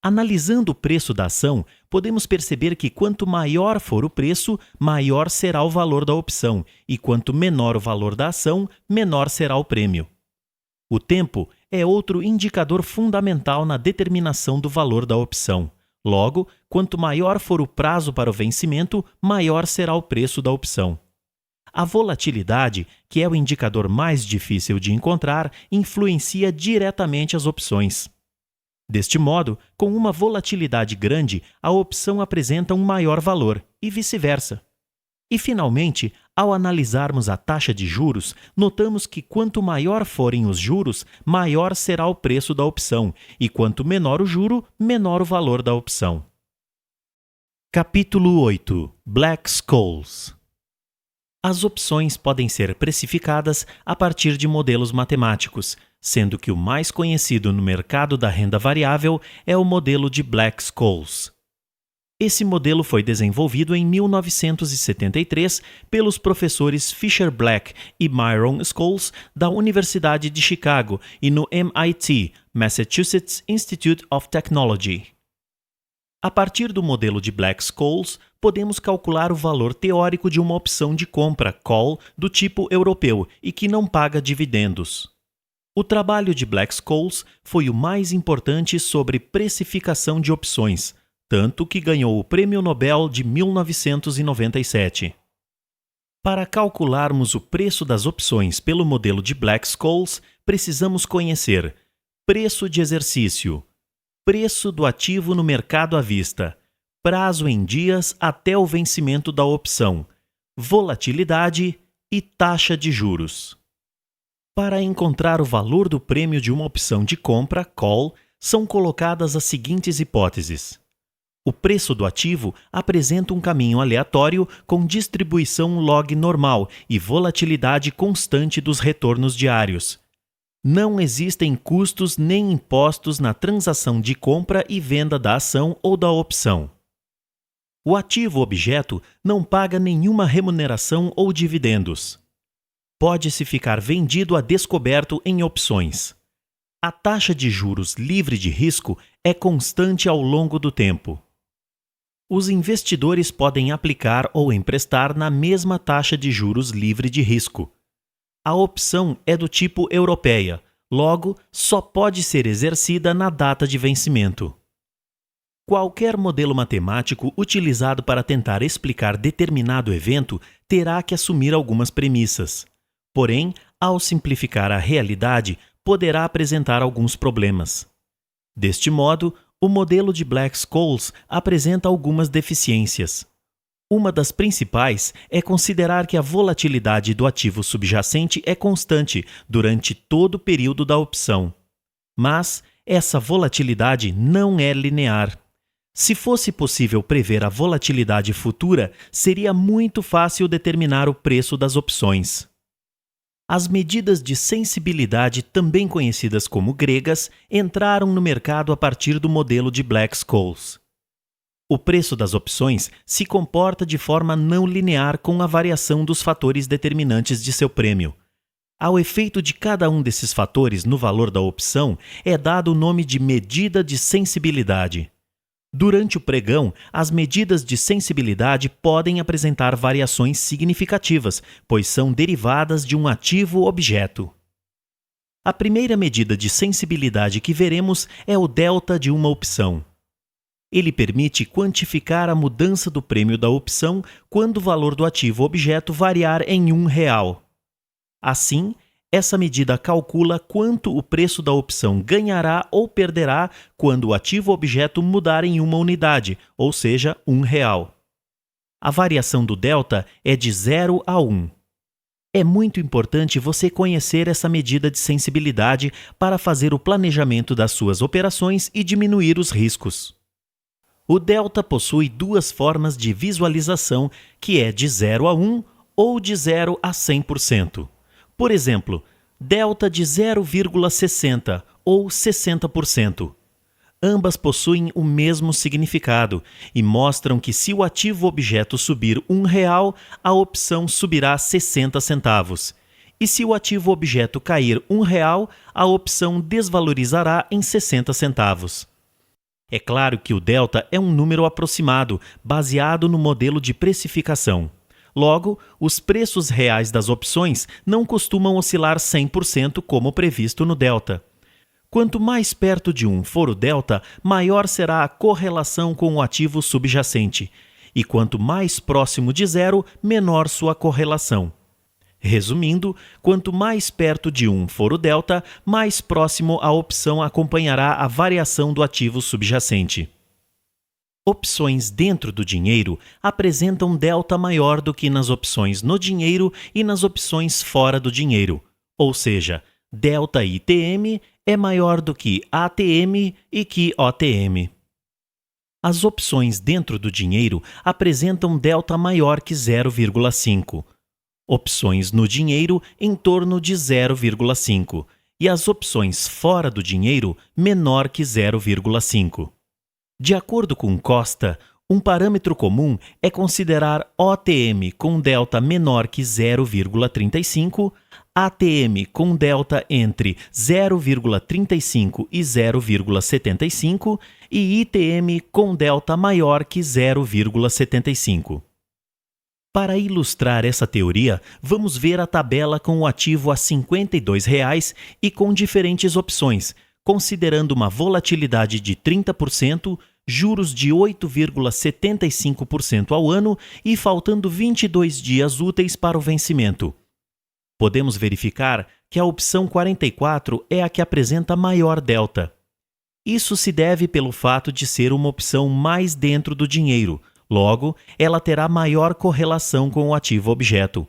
Analisando o preço da ação, podemos perceber que quanto maior for o preço, maior será o valor da opção, e quanto menor o valor da ação, menor será o prêmio. O tempo é outro indicador fundamental na determinação do valor da opção. Logo, quanto maior for o prazo para o vencimento, maior será o preço da opção. A volatilidade, que é o indicador mais difícil de encontrar, influencia diretamente as opções. Deste modo, com uma volatilidade grande, a opção apresenta um maior valor, e vice-versa. E, finalmente, ao analisarmos a taxa de juros, notamos que quanto maior forem os juros, maior será o preço da opção, e quanto menor o juro, menor o valor da opção. Capítulo 8. Black-Scholes. As opções podem ser precificadas a partir de modelos matemáticos, sendo que o mais conhecido no mercado da renda variável é o modelo de Black-Scholes. Esse modelo foi desenvolvido em 1973 pelos professores Fisher Black e Myron Scholes da Universidade de Chicago e no MIT, Massachusetts Institute of Technology. A partir do modelo de Black-Scholes, podemos calcular o valor teórico de uma opção de compra call do tipo europeu e que não paga dividendos. O trabalho de Black-Scholes foi o mais importante sobre precificação de opções, tanto que ganhou o Prêmio Nobel de 1997. Para calcularmos o preço das opções pelo modelo de Black-Scholes, precisamos conhecer preço de exercício, preço do ativo no mercado à vista, prazo em dias até o vencimento da opção, volatilidade e taxa de juros. Para encontrar o valor do prêmio de uma opção de compra, call, são colocadas as seguintes hipóteses. O preço do ativo apresenta um caminho aleatório com distribuição log normal e volatilidade constante dos retornos diários. Não existem custos nem impostos na transação de compra e venda da ação ou da opção. O ativo objeto não paga nenhuma remuneração ou dividendos. Pode-se ficar vendido a descoberto em opções. A taxa de juros livre de risco é constante ao longo do tempo. Os investidores podem aplicar ou emprestar na mesma taxa de juros livre de risco. A opção é do tipo europeia, logo, só pode ser exercida na data de vencimento. Qualquer modelo matemático utilizado para tentar explicar determinado evento terá que assumir algumas premissas. Porém, ao simplificar a realidade, poderá apresentar alguns problemas. Deste modo, o modelo de Black-Scholes apresenta algumas deficiências. Uma das principais é considerar que a volatilidade do ativo subjacente é constante durante todo o período da opção. Mas essa volatilidade não é linear. Se fosse possível prever a volatilidade futura, seria muito fácil determinar o preço das opções. As medidas de sensibilidade, também conhecidas como gregas, entraram no mercado a partir do modelo de Black-Scholes. O preço das opções se comporta de forma não linear com a variação dos fatores determinantes de seu prêmio. Ao efeito de cada um desses fatores no valor da opção, é dado o nome de medida de sensibilidade. Durante o pregão, as medidas de sensibilidade podem apresentar variações significativas, pois são derivadas de um ativo objeto. A primeira medida de sensibilidade que veremos é o delta de uma opção. Ele permite quantificar a mudança do prêmio da opção quando o valor do ativo objeto variar em R$1. Assim, essa medida calcula quanto o preço da opção ganhará ou perderá quando o ativo objeto mudar em uma unidade, ou seja, R$1. A variação do delta é de 0 a 1. É muito importante você conhecer essa medida de sensibilidade para fazer o planejamento das suas operações e diminuir os riscos. O delta possui duas formas de visualização, que é de 0 a 1 ou de 0 a 100%. Por exemplo, delta de 0,60 ou 60%. Ambas possuem o mesmo significado e mostram que se o ativo objeto subir R$1, a opção subirá 60 centavos. E se o ativo objeto cair R$1, a opção desvalorizará em 60 centavos. É claro que o delta é um número aproximado, baseado no modelo de precificação. Logo, os preços reais das opções não costumam oscilar 100% como previsto no delta. Quanto mais perto de 1 for o delta, maior será a correlação com o ativo subjacente. E quanto mais próximo de 0, menor sua correlação. Resumindo, quanto mais perto de 1 for o delta, mais próximo a opção acompanhará a variação do ativo subjacente. Opções dentro do dinheiro apresentam delta maior do que nas opções no dinheiro e nas opções fora do dinheiro, ou seja, delta ITM é maior do que ATM e que OTM. As opções dentro do dinheiro apresentam delta maior que 0,5. Opções no dinheiro em torno de 0,5 e as opções fora do dinheiro menor que 0,5. De acordo com Costa, um parâmetro comum é considerar OTM com delta menor que 0,35, ATM com delta entre 0,35 e 0,75 e ITM com delta maior que 0,75. Para ilustrar essa teoria, vamos ver a tabela com o ativo a R$ 52,00 e com diferentes opções, considerando uma volatilidade de 30%, juros de 8,75% ao ano e faltando 22 dias úteis para o vencimento. Podemos verificar que a opção 44 é a que apresenta maior delta. Isso se deve pelo fato de ser uma opção mais dentro do dinheiro, logo, ela terá maior correlação com o ativo objeto.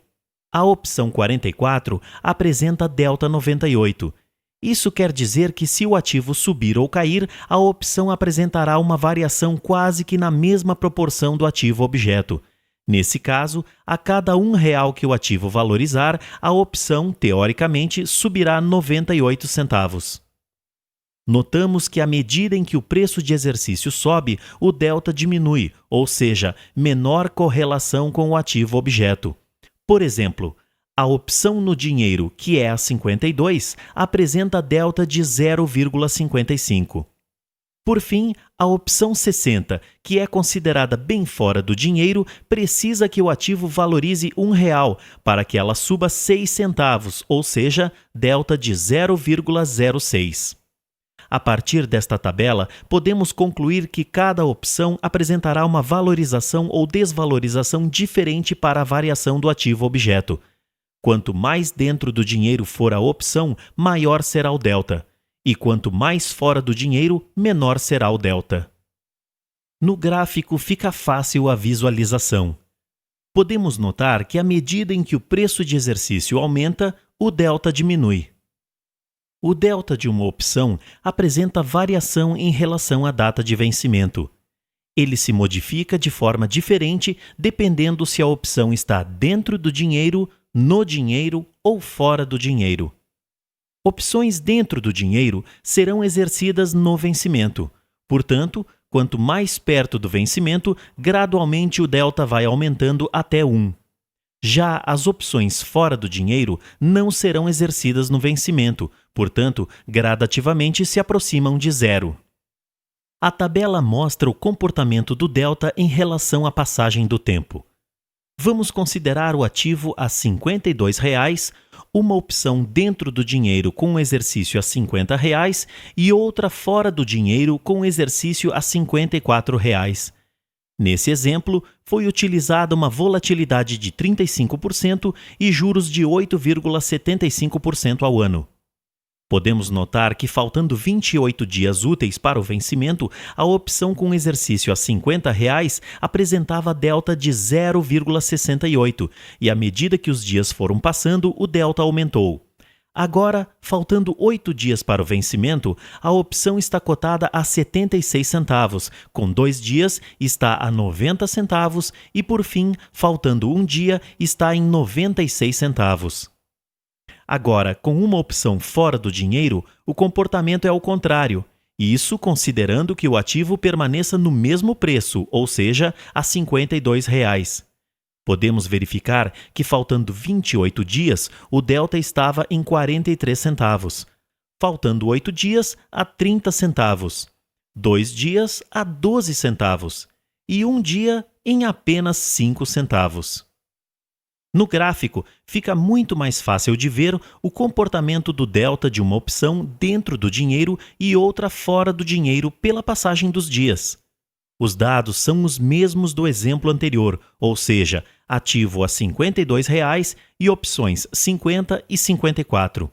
A opção 44 apresenta delta 98. Isso quer dizer que se o ativo subir ou cair, a opção apresentará uma variação quase que na mesma proporção do ativo objeto. Nesse caso, a cada R$1 que o ativo valorizar, a opção, teoricamente, subirá 98 centavos. Notamos que à medida em que o preço de exercício sobe, o delta diminui, ou seja, menor correlação com o ativo objeto. Por exemplo, a opção no dinheiro, que é a 52, apresenta delta de 0,55. Por fim, a opção 60, que é considerada bem fora do dinheiro, precisa que o ativo valorize R$1 para que ela suba 6 centavos, ou seja, delta de 0,06. A partir desta tabela, podemos concluir que cada opção apresentará uma valorização ou desvalorização diferente para a variação do ativo objeto. Quanto mais dentro do dinheiro for a opção, maior será o delta. E quanto mais fora do dinheiro, menor será o delta. No gráfico fica fácil a visualização. Podemos notar que à medida em que o preço de exercício aumenta, o delta diminui. O delta de uma opção apresenta variação em relação à data de vencimento. Ele se modifica de forma diferente dependendo se a opção está dentro do dinheiro, no dinheiro ou fora do dinheiro. Opções dentro do dinheiro serão exercidas no vencimento. Portanto, quanto mais perto do vencimento, gradualmente o delta vai aumentando até 1. Já as opções fora do dinheiro não serão exercidas no vencimento, portanto, gradativamente se aproximam de 0. A tabela mostra o comportamento do delta em relação à passagem do tempo. Vamos considerar o ativo a R$ 52,00, uma opção dentro do dinheiro com exercício a R$ 50,00 e outra fora do dinheiro com exercício a R$ 54,00. Nesse exemplo, foi utilizada uma volatilidade de 35% e juros de 8,75% ao ano. Podemos notar que, faltando 28 dias úteis para o vencimento, a opção com exercício a R$ 50,00 apresentava delta de 0,68 e, à medida que os dias foram passando, o delta aumentou. Agora, faltando 8 dias para o vencimento, a opção está cotada a 76 centavos, com 2 dias está a 90 centavos e, por fim, faltando um dia, está em 96 centavos. Agora, com uma opção fora do dinheiro, o comportamento é o contrário. Isso considerando que o ativo permaneça no mesmo preço, ou seja, a R$ 52. Podemos verificar que, faltando 28 dias, o delta estava em 43 centavos. Faltando 8 dias, a 30 centavos. 2 dias, a 12 centavos. E um dia, em apenas 5 centavos. No gráfico, fica muito mais fácil de ver o comportamento do delta de uma opção dentro do dinheiro e outra fora do dinheiro pela passagem dos dias. Os dados são os mesmos do exemplo anterior, ou seja, ativo a R$ 52 e opções 50 e 54.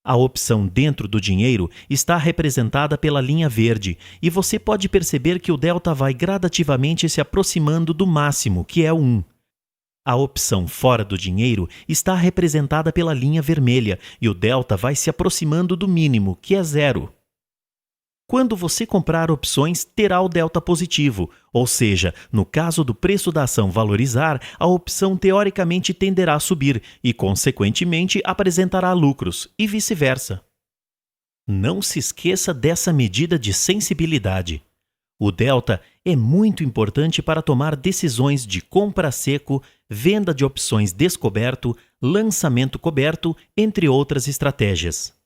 A opção dentro do dinheiro está representada pela linha verde e você pode perceber que o delta vai gradativamente se aproximando do máximo, que é o 1. A opção fora do dinheiro está representada pela linha vermelha e o delta vai se aproximando do mínimo, que é 0. Quando você comprar opções, terá o delta positivo, ou seja, no caso do preço da ação valorizar, a opção teoricamente tenderá a subir e, consequentemente, apresentará lucros, e vice-versa. Não se esqueça dessa medida de sensibilidade. O delta é muito importante para tomar decisões de compra a seco, venda de opções descoberto, lançamento coberto, entre outras estratégias.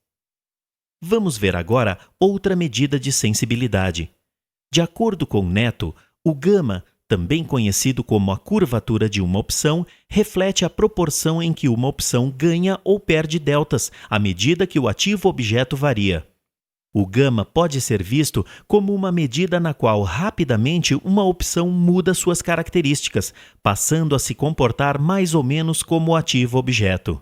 Vamos ver agora outra medida de sensibilidade. De acordo com Neto, o gama, também conhecido como a curvatura de uma opção, reflete a proporção em que uma opção ganha ou perde deltas à medida que o ativo objeto varia. O gama pode ser visto como uma medida na qual rapidamente uma opção muda suas características, passando a se comportar mais ou menos como o ativo objeto.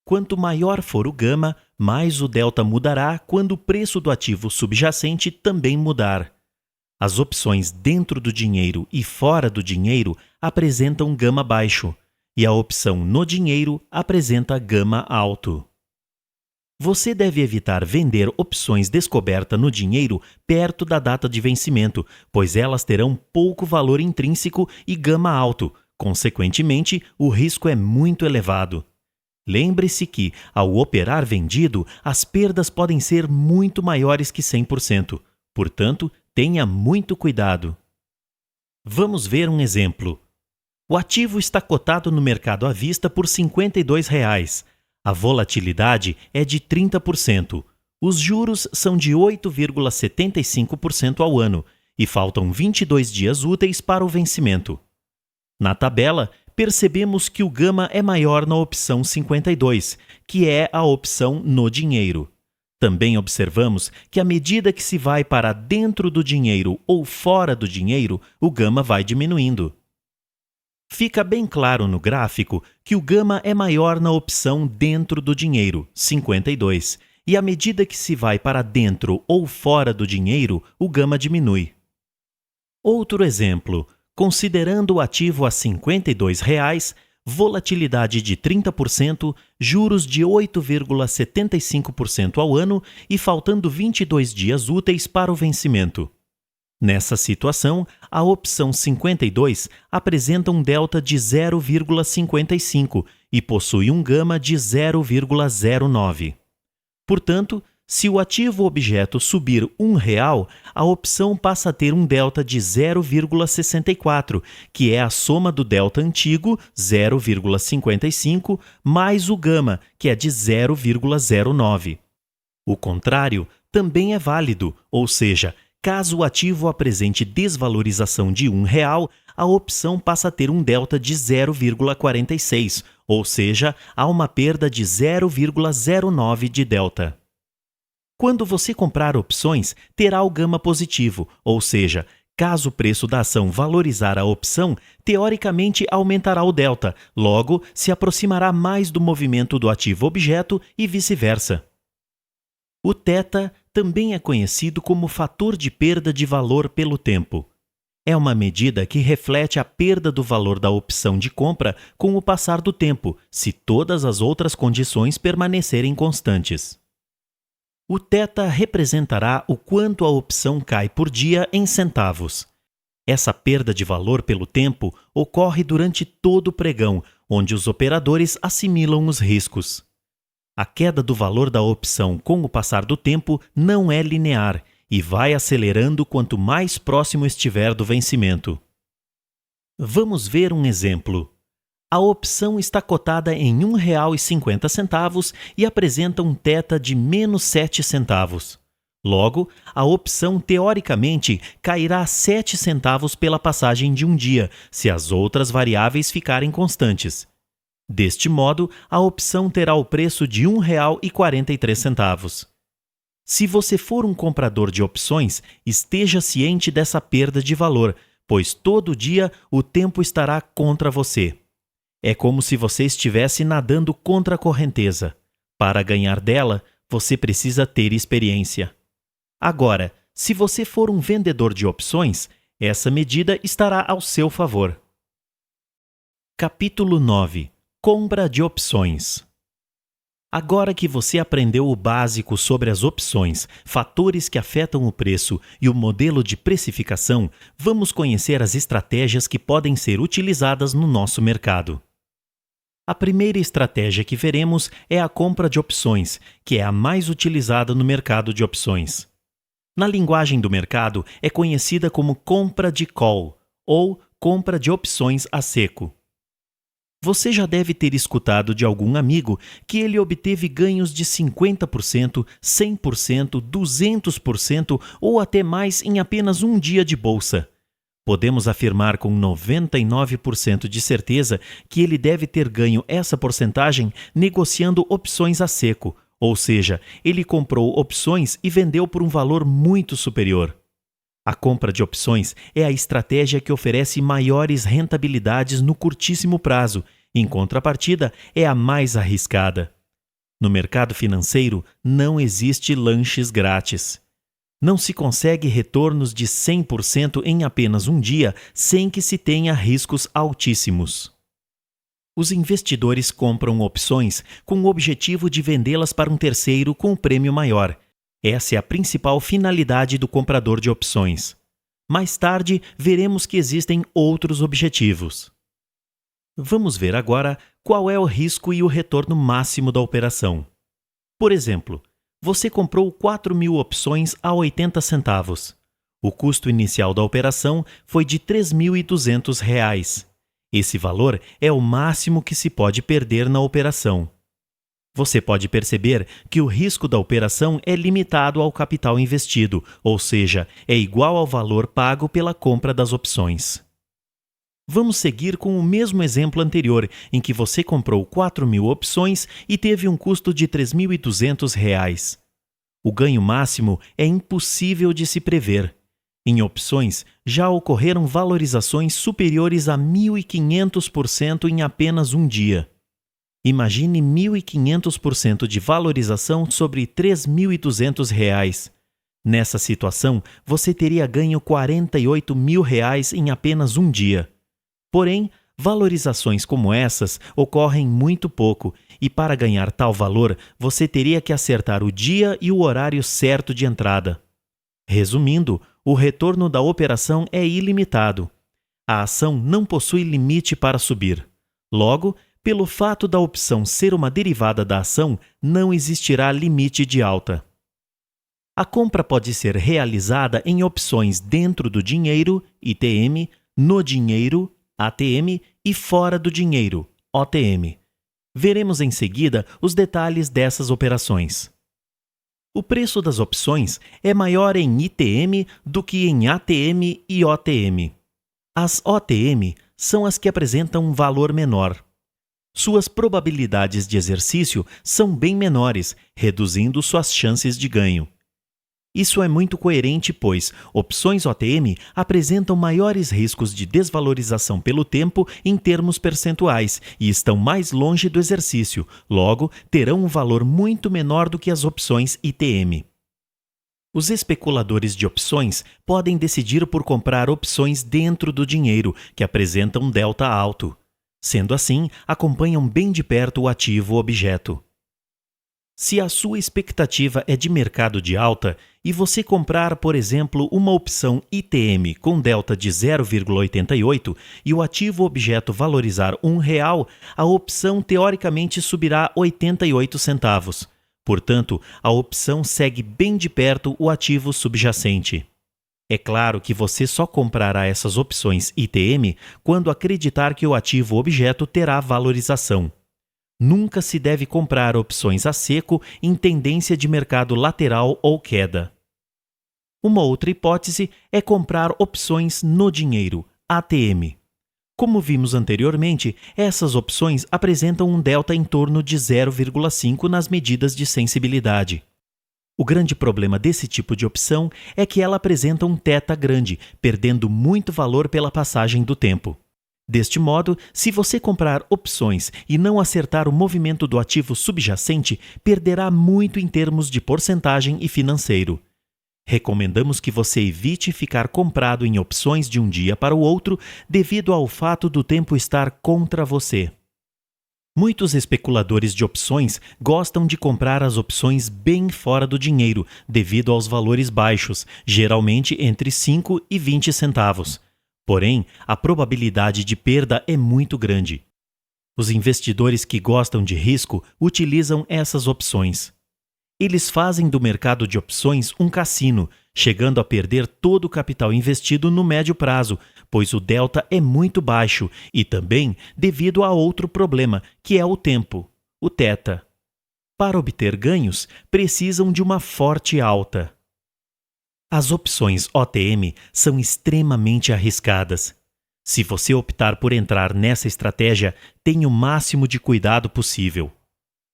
Quanto maior for o gama, mais o delta mudará quando o preço do ativo subjacente também mudar. As opções dentro do dinheiro e fora do dinheiro apresentam gama baixo, e a opção no dinheiro apresenta gama alto. Você deve evitar vender opções descoberta no dinheiro perto da data de vencimento, pois elas terão pouco valor intrínseco e gama alto. Consequentemente, o risco é muito elevado. Lembre-se que, ao operar vendido, as perdas podem ser muito maiores que 100%. Portanto, tenha muito cuidado. Vamos ver um exemplo. O ativo está cotado no mercado à vista por R$ 52. A volatilidade é de 30%. Os juros são de 8,75% ao ano e faltam 22 dias úteis para o vencimento. Na tabela, percebemos que o gama é maior na opção 52, que é a opção no dinheiro. Também observamos que à medida que se vai para dentro do dinheiro ou fora do dinheiro, o gama vai diminuindo. Fica bem claro no gráfico que o gama é maior na opção dentro do dinheiro, 52, e à medida que se vai para dentro ou fora do dinheiro, o gama diminui. Outro exemplo. Considerando o ativo a R$ 52, volatilidade de 30%, juros de 8,75% ao ano e faltando 22 dias úteis para o vencimento. Nessa situação, a opção 52 apresenta um delta de 0,55 e possui um gama de 0,09. Portanto, se o ativo objeto subir R$1, a opção passa a ter um delta de 0,64, que é a soma do delta antigo, 0,55, mais o gama, que é de 0,09. O contrário também é válido, ou seja, caso o ativo apresente desvalorização de R$1, a opção passa a ter um delta de 0,46, ou seja, há uma perda de 0,09 de delta. Quando você comprar opções, terá o gama positivo, ou seja, caso o preço da ação valorizar a opção, teoricamente aumentará o delta, logo se aproximará mais do movimento do ativo objeto e vice-versa. O θ também é conhecido como fator de perda de valor pelo tempo. É uma medida que reflete a perda do valor da opção de compra com o passar do tempo, se todas as outras condições permanecerem constantes. O θ representará o quanto a opção cai por dia em centavos. Essa perda de valor pelo tempo ocorre durante todo o pregão, onde os operadores assimilam os riscos. A queda do valor da opção com o passar do tempo não é linear e vai acelerando quanto mais próximo estiver do vencimento. Vamos ver um exemplo. A opção está cotada em R$ 1,50 e apresenta um θ de menos 7 centavos. Logo, a opção teoricamente cairá 7 centavos pela passagem de um dia, se as outras variáveis ficarem constantes. Deste modo, a opção terá o preço de R$ 1,43. Se você for um comprador de opções, esteja ciente dessa perda de valor, pois todo dia o tempo estará contra você. É como se você estivesse nadando contra a correnteza. Para ganhar dela, você precisa ter experiência. Agora, se você for um vendedor de opções, essa medida estará ao seu favor. Capítulo 9. Compra de opções. Agora que você aprendeu o básico sobre as opções, fatores que afetam o preço e o modelo de precificação, vamos conhecer as estratégias que podem ser utilizadas no nosso mercado. A primeira estratégia que veremos é a compra de opções, que é a mais utilizada no mercado de opções. Na linguagem do mercado, é conhecida como compra de call ou compra de opções a seco. Você já deve ter escutado de algum amigo que ele obteve ganhos de 50%, 100%, 200% ou até mais em apenas um dia de bolsa. Podemos afirmar com 99% de certeza que ele deve ter ganho essa porcentagem negociando opções a seco, ou seja, ele comprou opções e vendeu por um valor muito superior. A compra de opções é a estratégia que oferece maiores rentabilidades no curtíssimo prazo, em contrapartida, é a mais arriscada. No mercado financeiro, não existe lanches grátis. Não se consegue retornos de 100% em apenas um dia sem que se tenha riscos altíssimos. Os investidores compram opções com o objetivo de vendê-las para um terceiro com um prêmio maior. Essa é a principal finalidade do comprador de opções. Mais tarde, veremos que existem outros objetivos. Vamos ver agora qual é o risco e o retorno máximo da operação. Por exemplo, você comprou 4.000 opções a 80 centavos. O custo inicial da operação foi de R$ 3.200. Esse valor é o máximo que se pode perder na operação. Você pode perceber que o risco da operação é limitado ao capital investido, ou seja, é igual ao valor pago pela compra das opções. Vamos seguir com o mesmo exemplo anterior, em que você comprou 4.000 opções e teve um custo de R$ 3.200. O ganho máximo é impossível de se prever. Em opções, já ocorreram valorizações superiores a 1.500% em apenas um dia. Imagine 1.500% de valorização sobre R$ 3.200. Nessa situação, você teria ganho R$ 48.000 em apenas um dia. Porém, valorizações como essas ocorrem muito pouco e para ganhar tal valor, você teria que acertar o dia e o horário certo de entrada. Resumindo, o retorno da operação é ilimitado. A ação não possui limite para subir. Logo, pelo fato da opção ser uma derivada da ação, não existirá limite de alta. A compra pode ser realizada em opções dentro do dinheiro, ITM, no dinheiro, ATM, e fora do dinheiro, OTM. Veremos em seguida os detalhes dessas operações. O preço das opções é maior em ITM do que em ATM e OTM. As OTM são as que apresentam um valor menor. Suas probabilidades de exercício são bem menores, reduzindo suas chances de ganho. Isso é muito coerente, pois opções OTM apresentam maiores riscos de desvalorização pelo tempo em termos percentuais e estão mais longe do exercício, logo terão um valor muito menor do que as opções ITM. Os especuladores de opções podem decidir por comprar opções dentro do dinheiro, que apresentam um delta alto. Sendo assim, acompanham bem de perto o ativo objeto. Se a sua expectativa é de mercado de alta e você comprar, por exemplo, uma opção ITM com delta de 0,88 e o ativo objeto valorizar R$ 1, a opção teoricamente subirá 88 centavos. Portanto, a opção segue bem de perto o ativo subjacente. É claro que você só comprará essas opções ITM quando acreditar que o ativo objeto terá valorização. Nunca se deve comprar opções a seco em tendência de mercado lateral ou queda. Uma outra hipótese é comprar opções no dinheiro, ATM. Como vimos anteriormente, essas opções apresentam um delta em torno de 0,5 nas medidas de sensibilidade. O grande problema desse tipo de opção é que ela apresenta um θ grande, perdendo muito valor pela passagem do tempo. Deste modo, se você comprar opções e não acertar o movimento do ativo subjacente, perderá muito em termos de porcentagem e financeiro. Recomendamos que você evite ficar comprado em opções de um dia para o outro devido ao fato do tempo estar contra você. Muitos especuladores de opções gostam de comprar as opções bem fora do dinheiro devido aos valores baixos, geralmente entre 5 e 20 centavos. Porém, a probabilidade de perda é muito grande. Os investidores que gostam de risco utilizam essas opções. Eles fazem do mercado de opções um cassino, chegando a perder todo o capital investido no médio prazo, pois o delta é muito baixo e também devido a outro problema, que é o tempo, o θ. Para obter ganhos, precisam de uma forte alta. As opções OTM são extremamente arriscadas. Se você optar por entrar nessa estratégia, tenha o máximo de cuidado possível.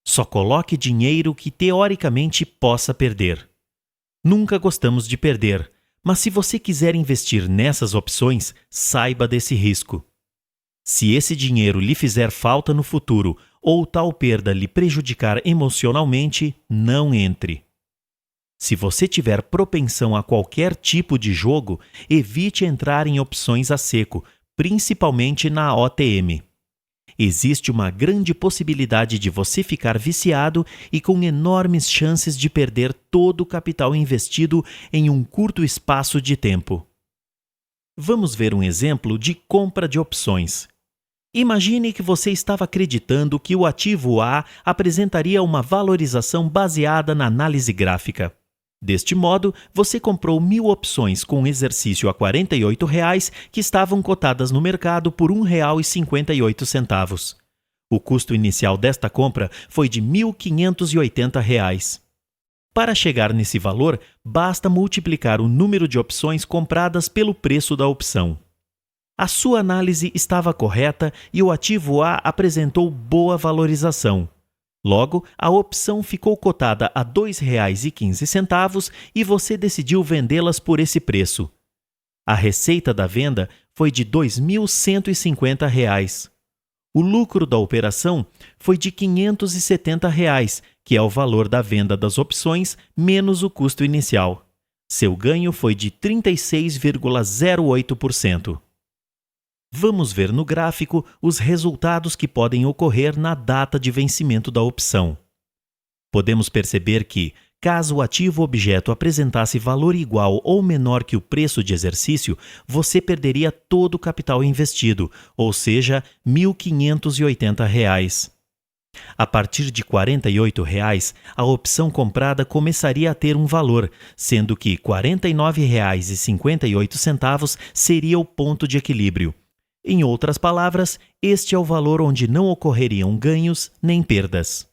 Só coloque dinheiro que teoricamente possa perder. Nunca gostamos de perder, mas se você quiser investir nessas opções, saiba desse risco. Se esse dinheiro lhe fizer falta no futuro ou tal perda lhe prejudicar emocionalmente, não entre. Se você tiver propensão a qualquer tipo de jogo, evite entrar em opções a seco, principalmente na OTM. Existe uma grande possibilidade de você ficar viciado e com enormes chances de perder todo o capital investido em um curto espaço de tempo. Vamos ver um exemplo de compra de opções. Imagine que você estava acreditando que o ativo A apresentaria uma valorização baseada na análise gráfica. Deste modo, você comprou 1.000 opções com exercício a R$ 48 que estavam cotadas no mercado por R$ 1,58. O custo inicial desta compra foi de R$ 1.580. Para chegar nesse valor, basta multiplicar o número de opções compradas pelo preço da opção. A sua análise estava correta e o ativo A apresentou boa valorização. Logo, a opção ficou cotada a R$ 2,15 e você decidiu vendê-las por esse preço. A receita da venda foi de R$ 2.150. O lucro da operação foi de R$ 570, que é o valor da venda das opções menos o custo inicial. Seu ganho foi de 36,08%. Vamos ver no gráfico os resultados que podem ocorrer na data de vencimento da opção. Podemos perceber que, caso o ativo objeto apresentasse valor igual ou menor que o preço de exercício, você perderia todo o capital investido, ou seja, R$ 1.580. A partir de R$ 48, a opção comprada começaria a ter um valor, sendo que R$ 49,58 seria o ponto de equilíbrio. Em outras palavras, este é o valor onde não ocorreriam ganhos nem perdas.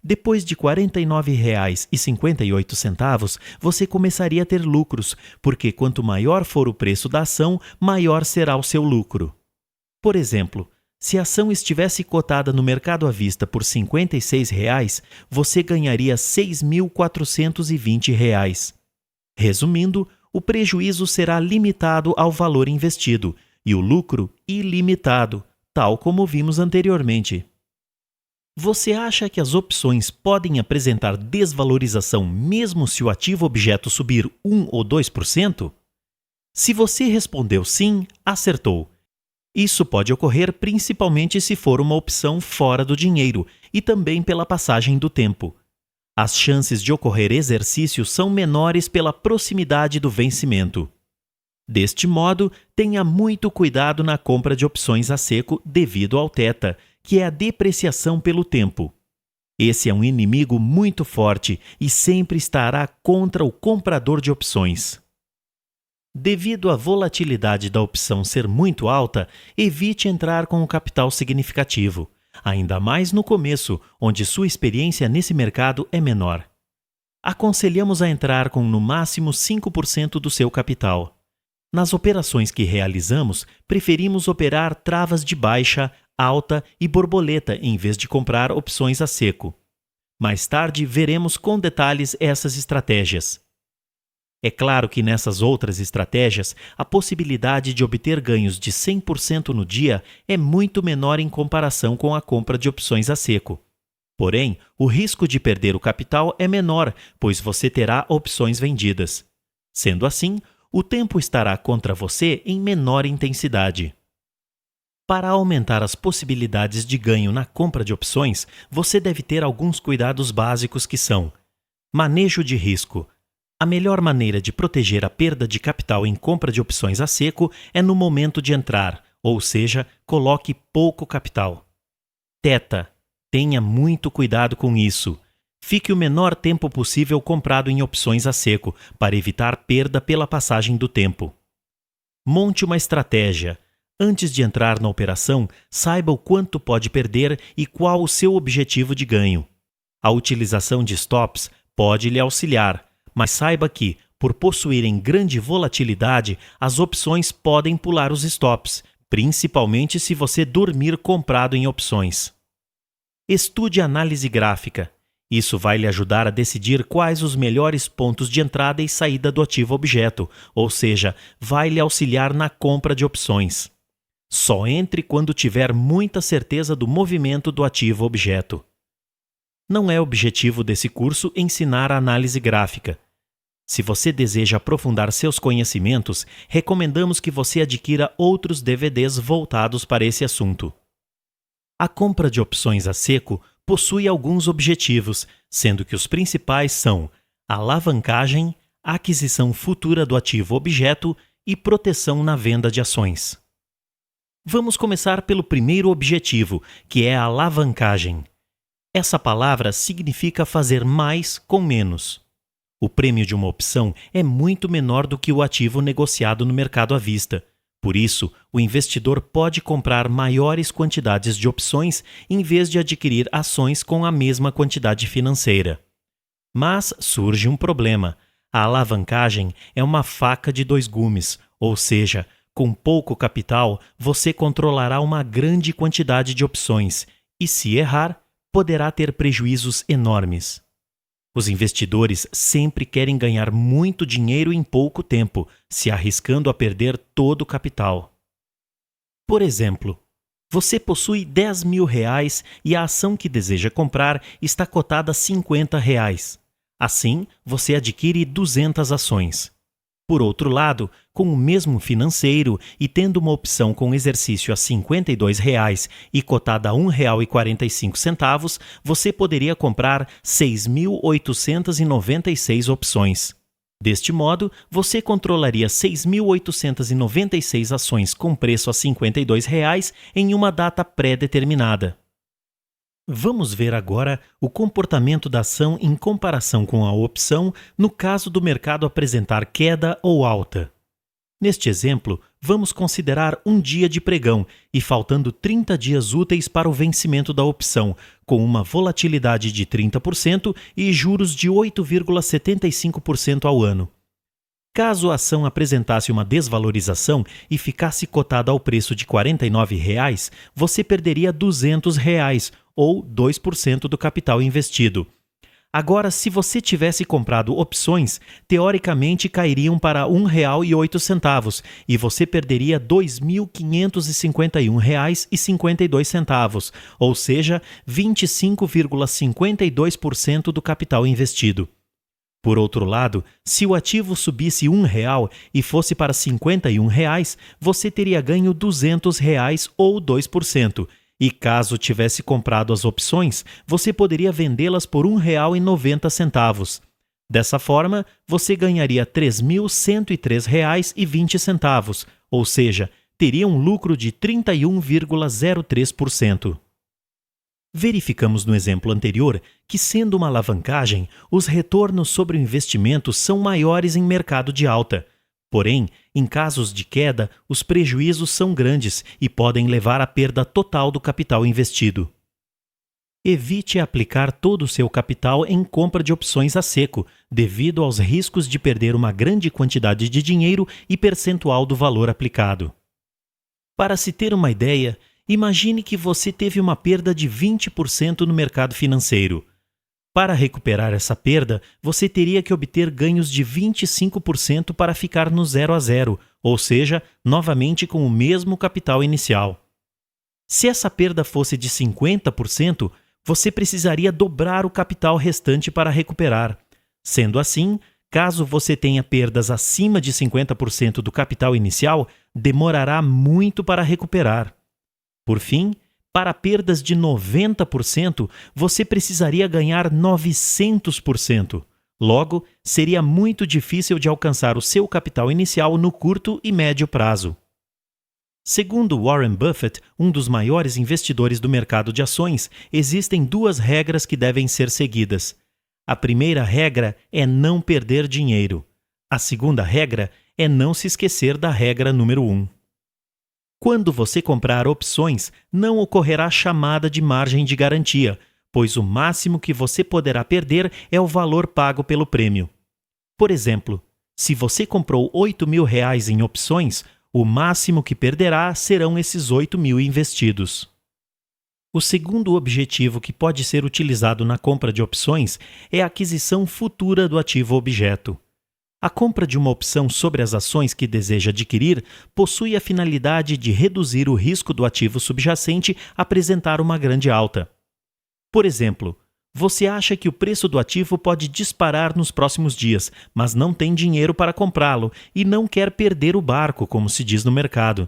Depois de R$ 49,58, você começaria a ter lucros, porque quanto maior for o preço da ação, maior será o seu lucro. Por exemplo, se a ação estivesse cotada no mercado à vista por R$ 56, você ganharia R$ 6.420. Resumindo, o prejuízo será limitado ao valor investido, e o lucro ilimitado, tal como vimos anteriormente. Você acha que as opções podem apresentar desvalorização mesmo se o ativo objeto subir 1 ou 2%? Se você respondeu sim, acertou. Isso pode ocorrer principalmente se for uma opção fora do dinheiro e também pela passagem do tempo. As chances de ocorrer exercício são menores pela proximidade do vencimento. Deste modo, tenha muito cuidado na compra de opções a seco devido ao θ, que é a depreciação pelo tempo. Esse é um inimigo muito forte e sempre estará contra o comprador de opções. Devido à volatilidade da opção ser muito alta, evite entrar com um capital significativo, ainda mais no começo, onde sua experiência nesse mercado é menor. Aconselhamos a entrar com no máximo 5% do seu capital. Nas operações que realizamos, preferimos operar travas de baixa, alta e borboleta em vez de comprar opções a seco. Mais tarde veremos com detalhes essas estratégias. É claro que nessas outras estratégias, a possibilidade de obter ganhos de 100% no dia é muito menor em comparação com a compra de opções a seco. Porém, o risco de perder o capital é menor, pois você terá opções vendidas. Sendo assim, o tempo estará contra você em menor intensidade. Para aumentar as possibilidades de ganho na compra de opções, você deve ter alguns cuidados básicos que são: manejo de risco. A melhor maneira de proteger a perda de capital em compra de opções a seco é no momento de entrar, ou seja, coloque pouco capital. θ. Tenha muito cuidado com isso. Fique o menor tempo possível comprado em opções a seco, para evitar perda pela passagem do tempo. Monte uma estratégia. Antes de entrar na operação, saiba o quanto pode perder e qual o seu objetivo de ganho. A utilização de stops pode lhe auxiliar, mas saiba que, por possuírem grande volatilidade, as opções podem pular os stops, principalmente se você dormir comprado em opções. Estude análise gráfica. Isso vai lhe ajudar a decidir quais os melhores pontos de entrada e saída do ativo objeto, ou seja, vai lhe auxiliar na compra de opções. Só entre quando tiver muita certeza do movimento do ativo objeto. Não é objetivo desse curso ensinar a análise gráfica. Se você deseja aprofundar seus conhecimentos, recomendamos que você adquira outros DVDs voltados para esse assunto. A compra de opções a seco possui alguns objetivos, sendo que os principais são alavancagem, aquisição futura do ativo objeto e proteção na venda de ações. Vamos começar pelo primeiro objetivo, que é a alavancagem. Essa palavra significa fazer mais com menos. O prêmio de uma opção é muito menor do que o ativo negociado no mercado à vista. Por isso, o investidor pode comprar maiores quantidades de opções em vez de adquirir ações com a mesma quantidade financeira. Mas surge um problema. A alavancagem é uma faca de dois gumes, ou seja, com pouco capital, você controlará uma grande quantidade de opções e, se errar, poderá ter prejuízos enormes. Os investidores sempre querem ganhar muito dinheiro em pouco tempo, se arriscando a perder todo o capital. Por exemplo, você possui R$10.000 e a ação que deseja comprar está cotada a R$50. Assim, você adquire 200 ações. Por outro lado, com o mesmo financeiro e tendo uma opção com exercício a R$52 e cotada a R$1,45, você poderia comprar 6.896 opções. Deste modo, você controlaria 6.896 ações com preço a R$52 em uma data pré-determinada. Vamos ver agora o comportamento da ação em comparação com a opção no caso do mercado apresentar queda ou alta. Neste exemplo, vamos considerar um dia de pregão e faltando 30 dias úteis para o vencimento da opção, com uma volatilidade de 30% e juros de 8,75% ao ano. Caso a ação apresentasse uma desvalorização e ficasse cotada ao preço de R$49, você perderia R$200, ou 2% do capital investido. Agora, se você tivesse comprado opções, teoricamente cairiam para R$ 1,08 e você perderia R$ 2.551,52, ou seja, 25,52% do capital investido. Por outro lado, se o ativo subisse R$ 1 e fosse para R$ 51, você teria ganho R$ 200 ou 2%. E caso tivesse comprado as opções, você poderia vendê-las por R$ 1,90. Dessa forma, você ganharia R$ 3.103,20, ou seja, teria um lucro de 31,03%. Verificamos no exemplo anterior que, sendo uma alavancagem, os retornos sobre o investimento são maiores em mercado de alta. Porém, em casos de queda, os prejuízos são grandes e podem levar à perda total do capital investido. Evite aplicar todo o seu capital em compra de opções a seco, devido aos riscos de perder uma grande quantidade de dinheiro e percentual do valor aplicado. Para se ter uma ideia, imagine que você teve uma perda de 20% no mercado financeiro. Para recuperar essa perda, você teria que obter ganhos de 25% para ficar no 0 a 0, ou seja, novamente com o mesmo capital inicial. Se essa perda fosse de 50%, você precisaria dobrar o capital restante para recuperar. Sendo assim, caso você tenha perdas acima de 50% do capital inicial, demorará muito para recuperar. Por fim, para perdas de 90%, você precisaria ganhar 900%. Logo, seria muito difícil de alcançar o seu capital inicial no curto e médio prazo. Segundo Warren Buffett, um dos maiores investidores do mercado de ações, existem duas regras que devem ser seguidas. A primeira regra é não perder dinheiro. A segunda regra é não se esquecer da regra número 1. Quando você comprar opções, não ocorrerá chamada de margem de garantia, pois o máximo que você poderá perder é o valor pago pelo prêmio. Por exemplo, se você comprou R$ 8.000 em opções, o máximo que perderá serão esses 8.000 investidos. O segundo objetivo que pode ser utilizado na compra de opções é a aquisição futura do ativo objeto. A compra de uma opção sobre as ações que deseja adquirir possui a finalidade de reduzir o risco do ativo subjacente apresentar uma grande alta. Por exemplo, você acha que o preço do ativo pode disparar nos próximos dias, mas não tem dinheiro para comprá-lo e não quer perder o barco, como se diz no mercado.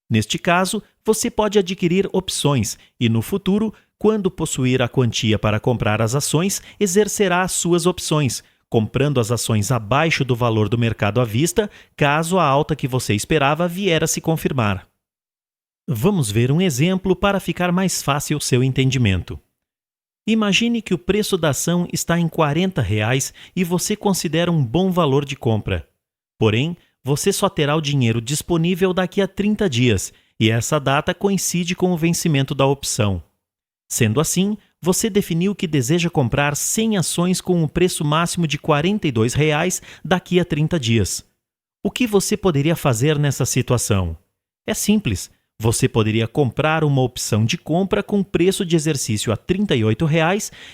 Neste caso, você pode adquirir opções e, no futuro, quando possuir a quantia para comprar as ações, exercerá as suas opções, comprando as ações abaixo do valor do mercado à vista, caso a alta que você esperava vier a se confirmar. Vamos ver um exemplo para ficar mais fácil o seu entendimento. Imagine que o preço da ação está em R$ 40 e você considera um bom valor de compra. Porém, você só terá o dinheiro disponível daqui a 30 dias, e essa data coincide com o vencimento da opção. Sendo assim, você definiu que deseja comprar 100 ações com um preço máximo de R$ 42 daqui a 30 dias. O que você poderia fazer nessa situação? É simples. Você poderia comprar uma opção de compra com preço de exercício a R$ 38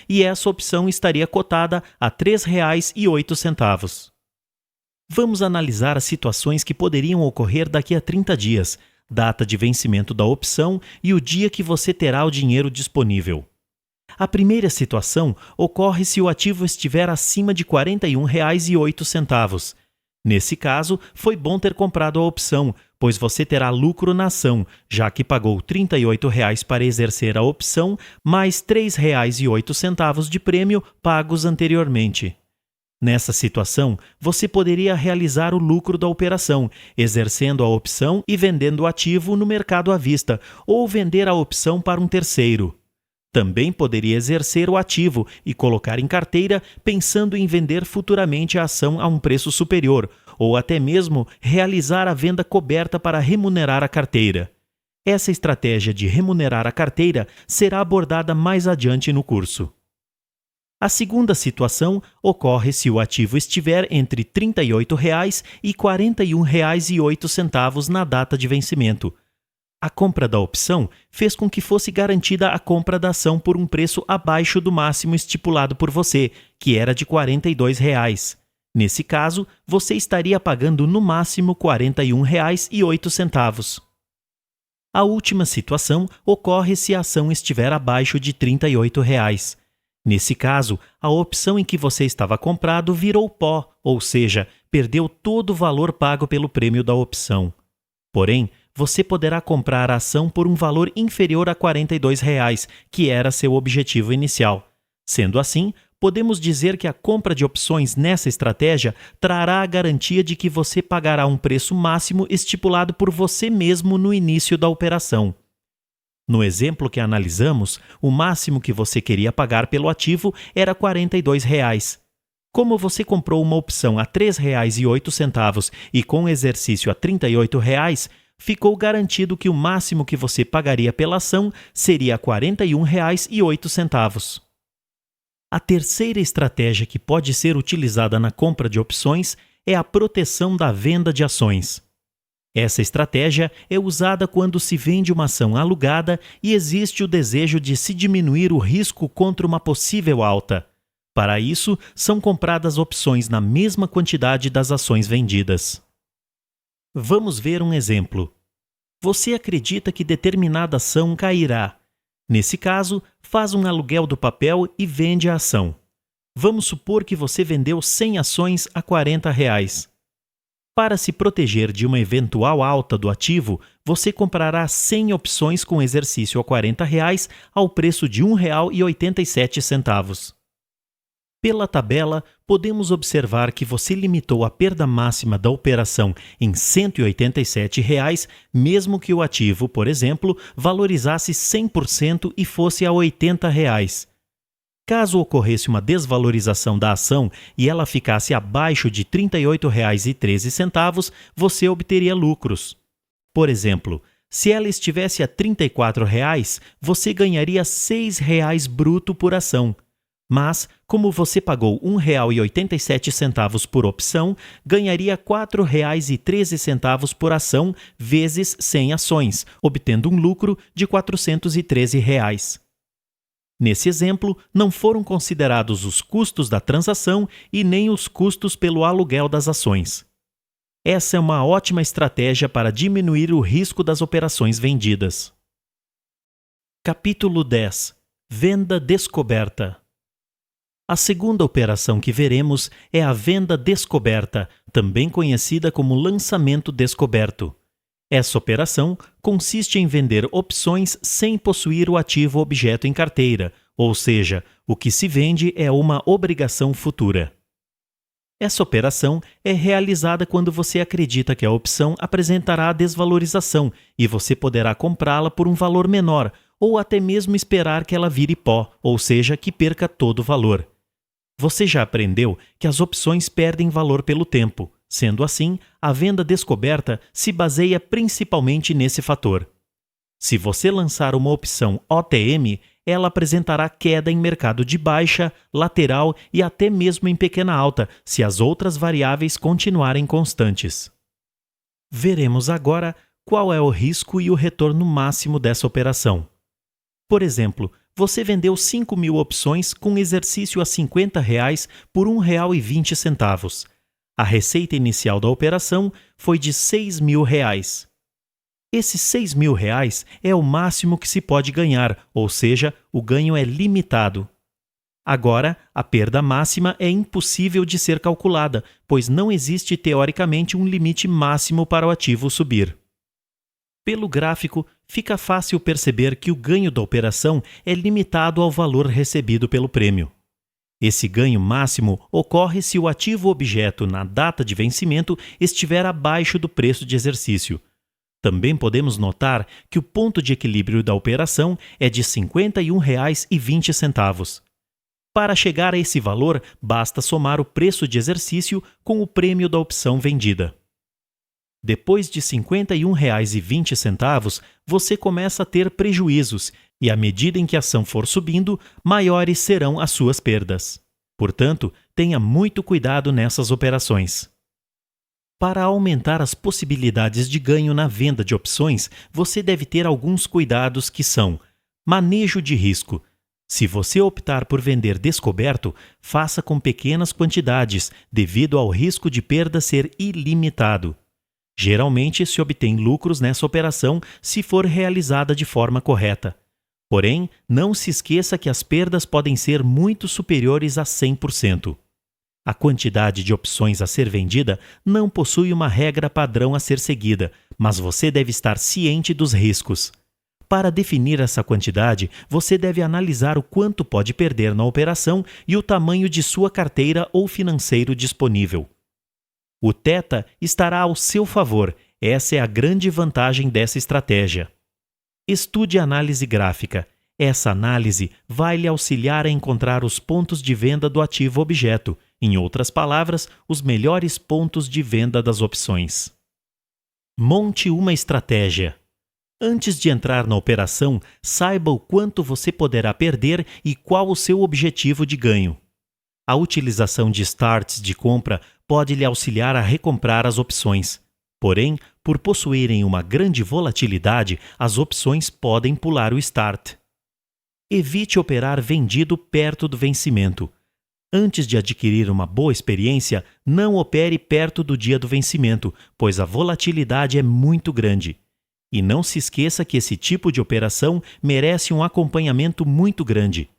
e essa opção estaria cotada a R$ 3,08. Vamos analisar as situações que poderiam ocorrer daqui a 30 dias, data de vencimento da opção e o dia que você terá o dinheiro disponível. A primeira situação ocorre se o ativo estiver acima de R$ 41,08. Nesse caso, foi bom ter comprado a opção, pois você terá lucro na ação, já que pagou R$ 38 para exercer a opção, mais R$ 3,08 de prêmio pagos anteriormente. Nessa situação, você poderia realizar o lucro da operação, exercendo a opção e vendendo o ativo no mercado à vista, ou vender a opção para um terceiro. Também poderia exercer o ativo e colocar em carteira pensando em vender futuramente a ação a um preço superior, ou até mesmo realizar a venda coberta para remunerar a carteira. Essa estratégia de remunerar a carteira será abordada mais adiante no curso. A segunda situação ocorre se o ativo estiver entre R$ 38 e R$ 41,08 na data de vencimento. A compra da opção fez com que fosse garantida a compra da ação por um preço abaixo do máximo estipulado por você, que era de R$ 42. Nesse caso, você estaria pagando no máximo R$ 41,08. A última situação ocorre se a ação estiver abaixo de R$ 38. Nesse caso, a opção em que você estava comprado virou pó, ou seja, perdeu todo o valor pago pelo prêmio da opção. Porém, você poderá comprar a ação por um valor inferior a R$ 42, que era seu objetivo inicial. Sendo assim, podemos dizer que a compra de opções nessa estratégia trará a garantia de que você pagará um preço máximo estipulado por você mesmo no início da operação. No exemplo que analisamos, o máximo que você queria pagar pelo ativo era R$ 42. Como você comprou uma opção a R$ 3,08 e com exercício a R$ 38, ficou garantido que o máximo que você pagaria pela ação seria R$ 41,08. A terceira estratégia que pode ser utilizada na compra de opções é a proteção da venda de ações. Essa estratégia é usada quando se vende uma ação alugada e existe o desejo de se diminuir o risco contra uma possível alta. Para isso, são compradas opções na mesma quantidade das ações vendidas. Vamos ver um exemplo. Você acredita que determinada ação cairá. Nesse caso, faz um aluguel do papel e vende a ação. Vamos supor que você vendeu 100 ações a R$ 40. Para se proteger de uma eventual alta do ativo, você comprará 100 opções com exercício a R$ 40 ao preço de R$ 1,87. Pela tabela, podemos observar que você limitou a perda máxima da operação em R$ 187, mesmo que o ativo, por exemplo, valorizasse 100% e fosse a R$ 80. Caso ocorresse uma desvalorização da ação e ela ficasse abaixo de R$ 38,13, você obteria lucros. Por exemplo, se ela estivesse a R$ 34, você ganharia R$ 6 bruto por ação. Mas, como você pagou R$ 1,87 por opção, ganharia R$ 4,13 por ação vezes 100 ações, obtendo um lucro de R$ 413. Nesse exemplo, não foram considerados os custos da transação e nem os custos pelo aluguel das ações. Essa é uma ótima estratégia para diminuir o risco das operações vendidas. Capítulo 10. Venda descoberta. A segunda operação que veremos é a venda descoberta, também conhecida como lançamento descoberto. Essa operação consiste em vender opções sem possuir o ativo objeto em carteira, ou seja, o que se vende é uma obrigação futura. Essa operação é realizada quando você acredita que a opção apresentará desvalorização e você poderá comprá-la por um valor menor, ou até mesmo esperar que ela vire pó, ou seja, que perca todo o valor. Você já aprendeu que as opções perdem valor pelo tempo. Sendo assim, a venda descoberta se baseia principalmente nesse fator. Se você lançar uma opção OTM, ela apresentará queda em mercado de baixa, lateral e até mesmo em pequena alta, se as outras variáveis continuarem constantes. Veremos agora qual é o risco e o retorno máximo dessa operação. Por exemplo, você vendeu 5.000 opções com exercício a R$ 50 por R$ 1,20. A receita inicial da operação foi de R$ 6.000. Esses R$ 6.000 é o máximo que se pode ganhar, ou seja, o ganho é limitado. Agora, a perda máxima é impossível de ser calculada, pois não existe teoricamente um limite máximo para o ativo subir. Pelo gráfico, fica fácil perceber que o ganho da operação é limitado ao valor recebido pelo prêmio. Esse ganho máximo ocorre se o ativo objeto na data de vencimento estiver abaixo do preço de exercício. Também podemos notar que o ponto de equilíbrio da operação é de R$ 51,20. Para chegar a esse valor, basta somar o preço de exercício com o prêmio da opção vendida. Depois de R$ 51,20, você começa a ter prejuízos e, à medida em que a ação for subindo, maiores serão as suas perdas. Portanto, tenha muito cuidado nessas operações. Para aumentar as possibilidades de ganho na venda de opções, você deve ter alguns cuidados que são: manejo de risco. Se você optar por vender descoberto, faça com pequenas quantidades, devido ao risco de perda ser ilimitado. Geralmente se obtém lucros nessa operação se for realizada de forma correta. Porém, não se esqueça que as perdas podem ser muito superiores a 100%. A quantidade de opções a ser vendida não possui uma regra padrão a ser seguida, mas você deve estar ciente dos riscos. Para definir essa quantidade, você deve analisar o quanto pode perder na operação e o tamanho de sua carteira ou financeiro disponível. O Theta estará ao seu favor, essa é a grande vantagem dessa estratégia. Estude análise gráfica. Essa análise vai lhe auxiliar a encontrar os pontos de venda do ativo objeto, em outras palavras, os melhores pontos de venda das opções. Monte uma estratégia. Antes de entrar na operação, saiba o quanto você poderá perder e qual o seu objetivo de ganho. A utilização de starts de compra pode lhe auxiliar a recomprar as opções. Porém, por possuírem uma grande volatilidade, as opções podem pular o start. Evite operar vendido perto do vencimento. Antes de adquirir uma boa experiência, não opere perto do dia do vencimento, pois a volatilidade é muito grande. E não se esqueça que esse tipo de operação merece um acompanhamento muito grande.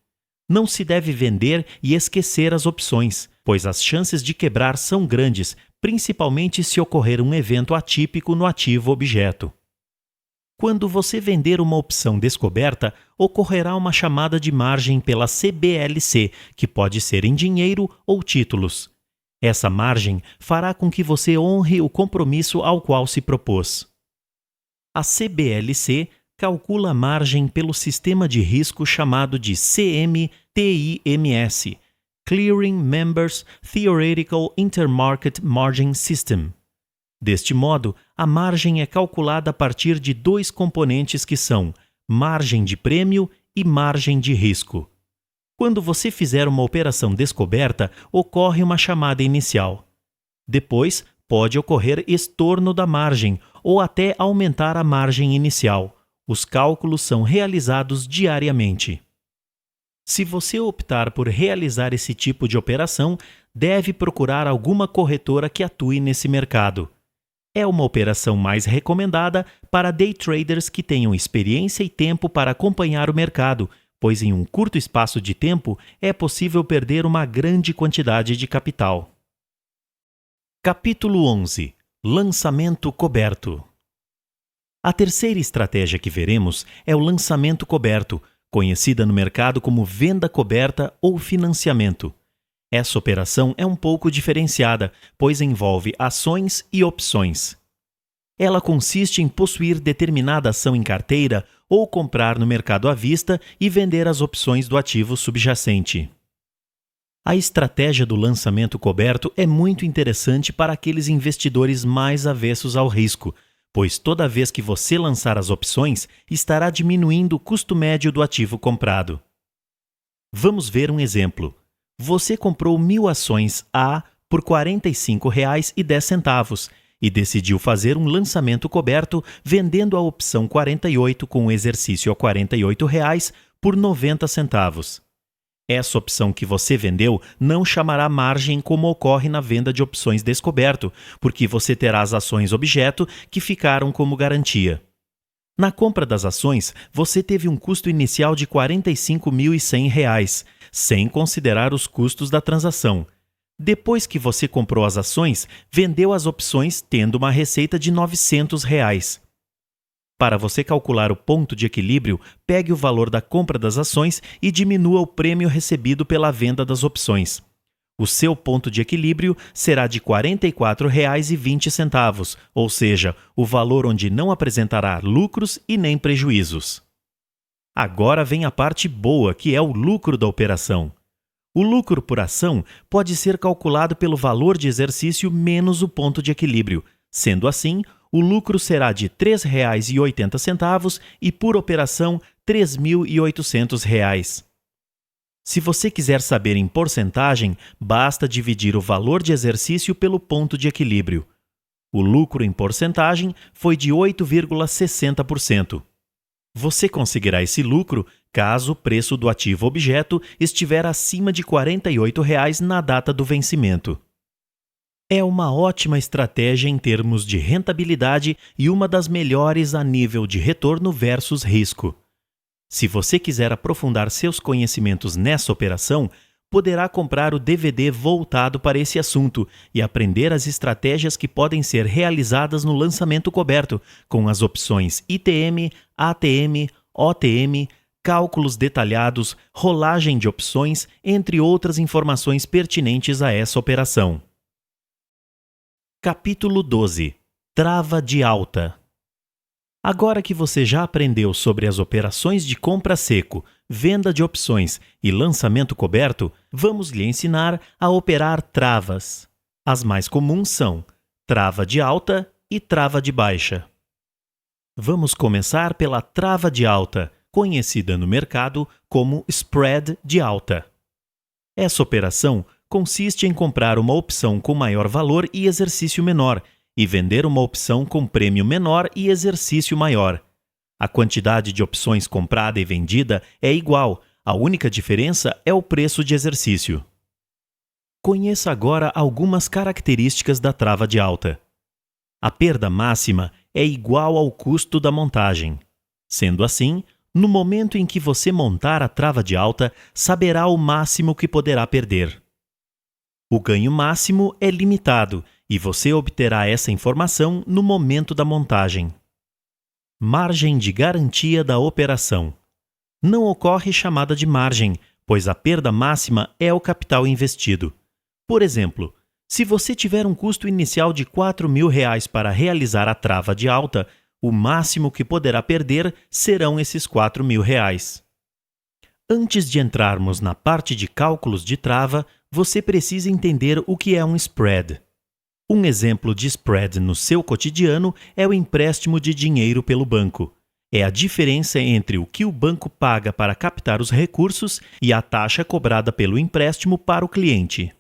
Não se deve vender e esquecer as opções, pois as chances de quebrar são grandes, principalmente se ocorrer um evento atípico no ativo objeto. Quando você vender uma opção descoberta, ocorrerá uma chamada de margem pela CBLC, que pode ser em dinheiro ou títulos. Essa margem fará com que você honre o compromisso ao qual se propôs. A CBLC calcula a margem pelo sistema de risco chamado de CMTIMS, Clearing Members Theoretical Intermarket Margin System. Deste modo, a margem é calculada a partir de dois componentes que são margem de prêmio e margem de risco. Quando você fizer uma operação descoberta, ocorre uma chamada inicial. Depois, pode ocorrer estorno da margem ou até aumentar a margem inicial. Os cálculos são realizados diariamente. Se você optar por realizar esse tipo de operação, deve procurar alguma corretora que atue nesse mercado. É uma operação mais recomendada para day traders que tenham experiência e tempo para acompanhar o mercado, pois em um curto espaço de tempo é possível perder uma grande quantidade de capital. Capítulo 11. Lançamento coberto. A terceira estratégia que veremos é o lançamento coberto, conhecida no mercado como venda coberta ou financiamento. Essa operação é um pouco diferenciada, pois envolve ações e opções. Ela consiste em possuir determinada ação em carteira ou comprar no mercado à vista e vender as opções do ativo subjacente. A estratégia do lançamento coberto é muito interessante para aqueles investidores mais avessos ao risco, pois toda vez que você lançar as opções, estará diminuindo o custo médio do ativo comprado. Vamos ver um exemplo. Você comprou 1.000 ações A por R$ 45,10 e decidiu fazer um lançamento coberto vendendo a opção 48 com o exercício a R$ 48,00 por 90 centavos. Essa opção que você vendeu não chamará margem como ocorre na venda de opções descoberto, porque você terá as ações objeto que ficaram como garantia. Na compra das ações, você teve um custo inicial de R$ 45.100, sem considerar os custos da transação. Depois que você comprou as ações, vendeu as opções tendo uma receita de R$ 900. Para você calcular o ponto de equilíbrio, pegue o valor da compra das ações e diminua o prêmio recebido pela venda das opções. O seu ponto de equilíbrio será de R$ 44,20, ou seja, o valor onde não apresentará lucros e nem prejuízos. Agora vem a parte boa, que é o lucro da operação. O lucro por ação pode ser calculado pelo valor de exercício menos o ponto de equilíbrio. Sendo assim, o lucro será de R$ 3,80 e por operação R$ 3.800. Se você quiser saber em porcentagem, basta dividir o valor de exercício pelo ponto de equilíbrio. O lucro em porcentagem foi de 8,60%. Você conseguirá esse lucro caso o preço do ativo objeto estiver acima de R$ 48 na data do vencimento. É uma ótima estratégia em termos de rentabilidade e uma das melhores a nível de retorno versus risco. Se você quiser aprofundar seus conhecimentos nessa operação, poderá comprar o DVD voltado para esse assunto e aprender as estratégias que podem ser realizadas no lançamento coberto, com as opções ITM, ATM, OTM, cálculos detalhados, rolagem de opções, entre outras informações pertinentes a essa operação. Capítulo 12. Trava de alta. Agora que você já aprendeu sobre as operações de compra seco, venda de opções e lançamento coberto, vamos lhe ensinar a operar travas. As mais comuns são trava de alta e trava de baixa. Vamos começar pela trava de alta, conhecida no mercado como spread de alta. Essa operação consiste em comprar uma opção com maior valor e exercício menor, e vender uma opção com prêmio menor e exercício maior. A quantidade de opções comprada e vendida é igual, a única diferença é o preço de exercício. Conheça agora algumas características da trava de alta. A perda máxima é igual ao custo da montagem. Sendo assim, no momento em que você montar a trava de alta, saberá o máximo que poderá perder. O ganho máximo é limitado e você obterá essa informação no momento da montagem. Margem de garantia da operação. Não ocorre chamada de margem, pois a perda máxima é o capital investido. Por exemplo, se você tiver um custo inicial de R$ 4.000 para realizar a trava de alta, o máximo que poderá perder serão esses R$ 4.000. Antes de entrarmos na parte de cálculos de trava, você precisa entender o que é um spread. Um exemplo de spread no seu cotidiano é o empréstimo de dinheiro pelo banco. É a diferença entre o que o banco paga para captar os recursos e a taxa cobrada pelo empréstimo para o cliente.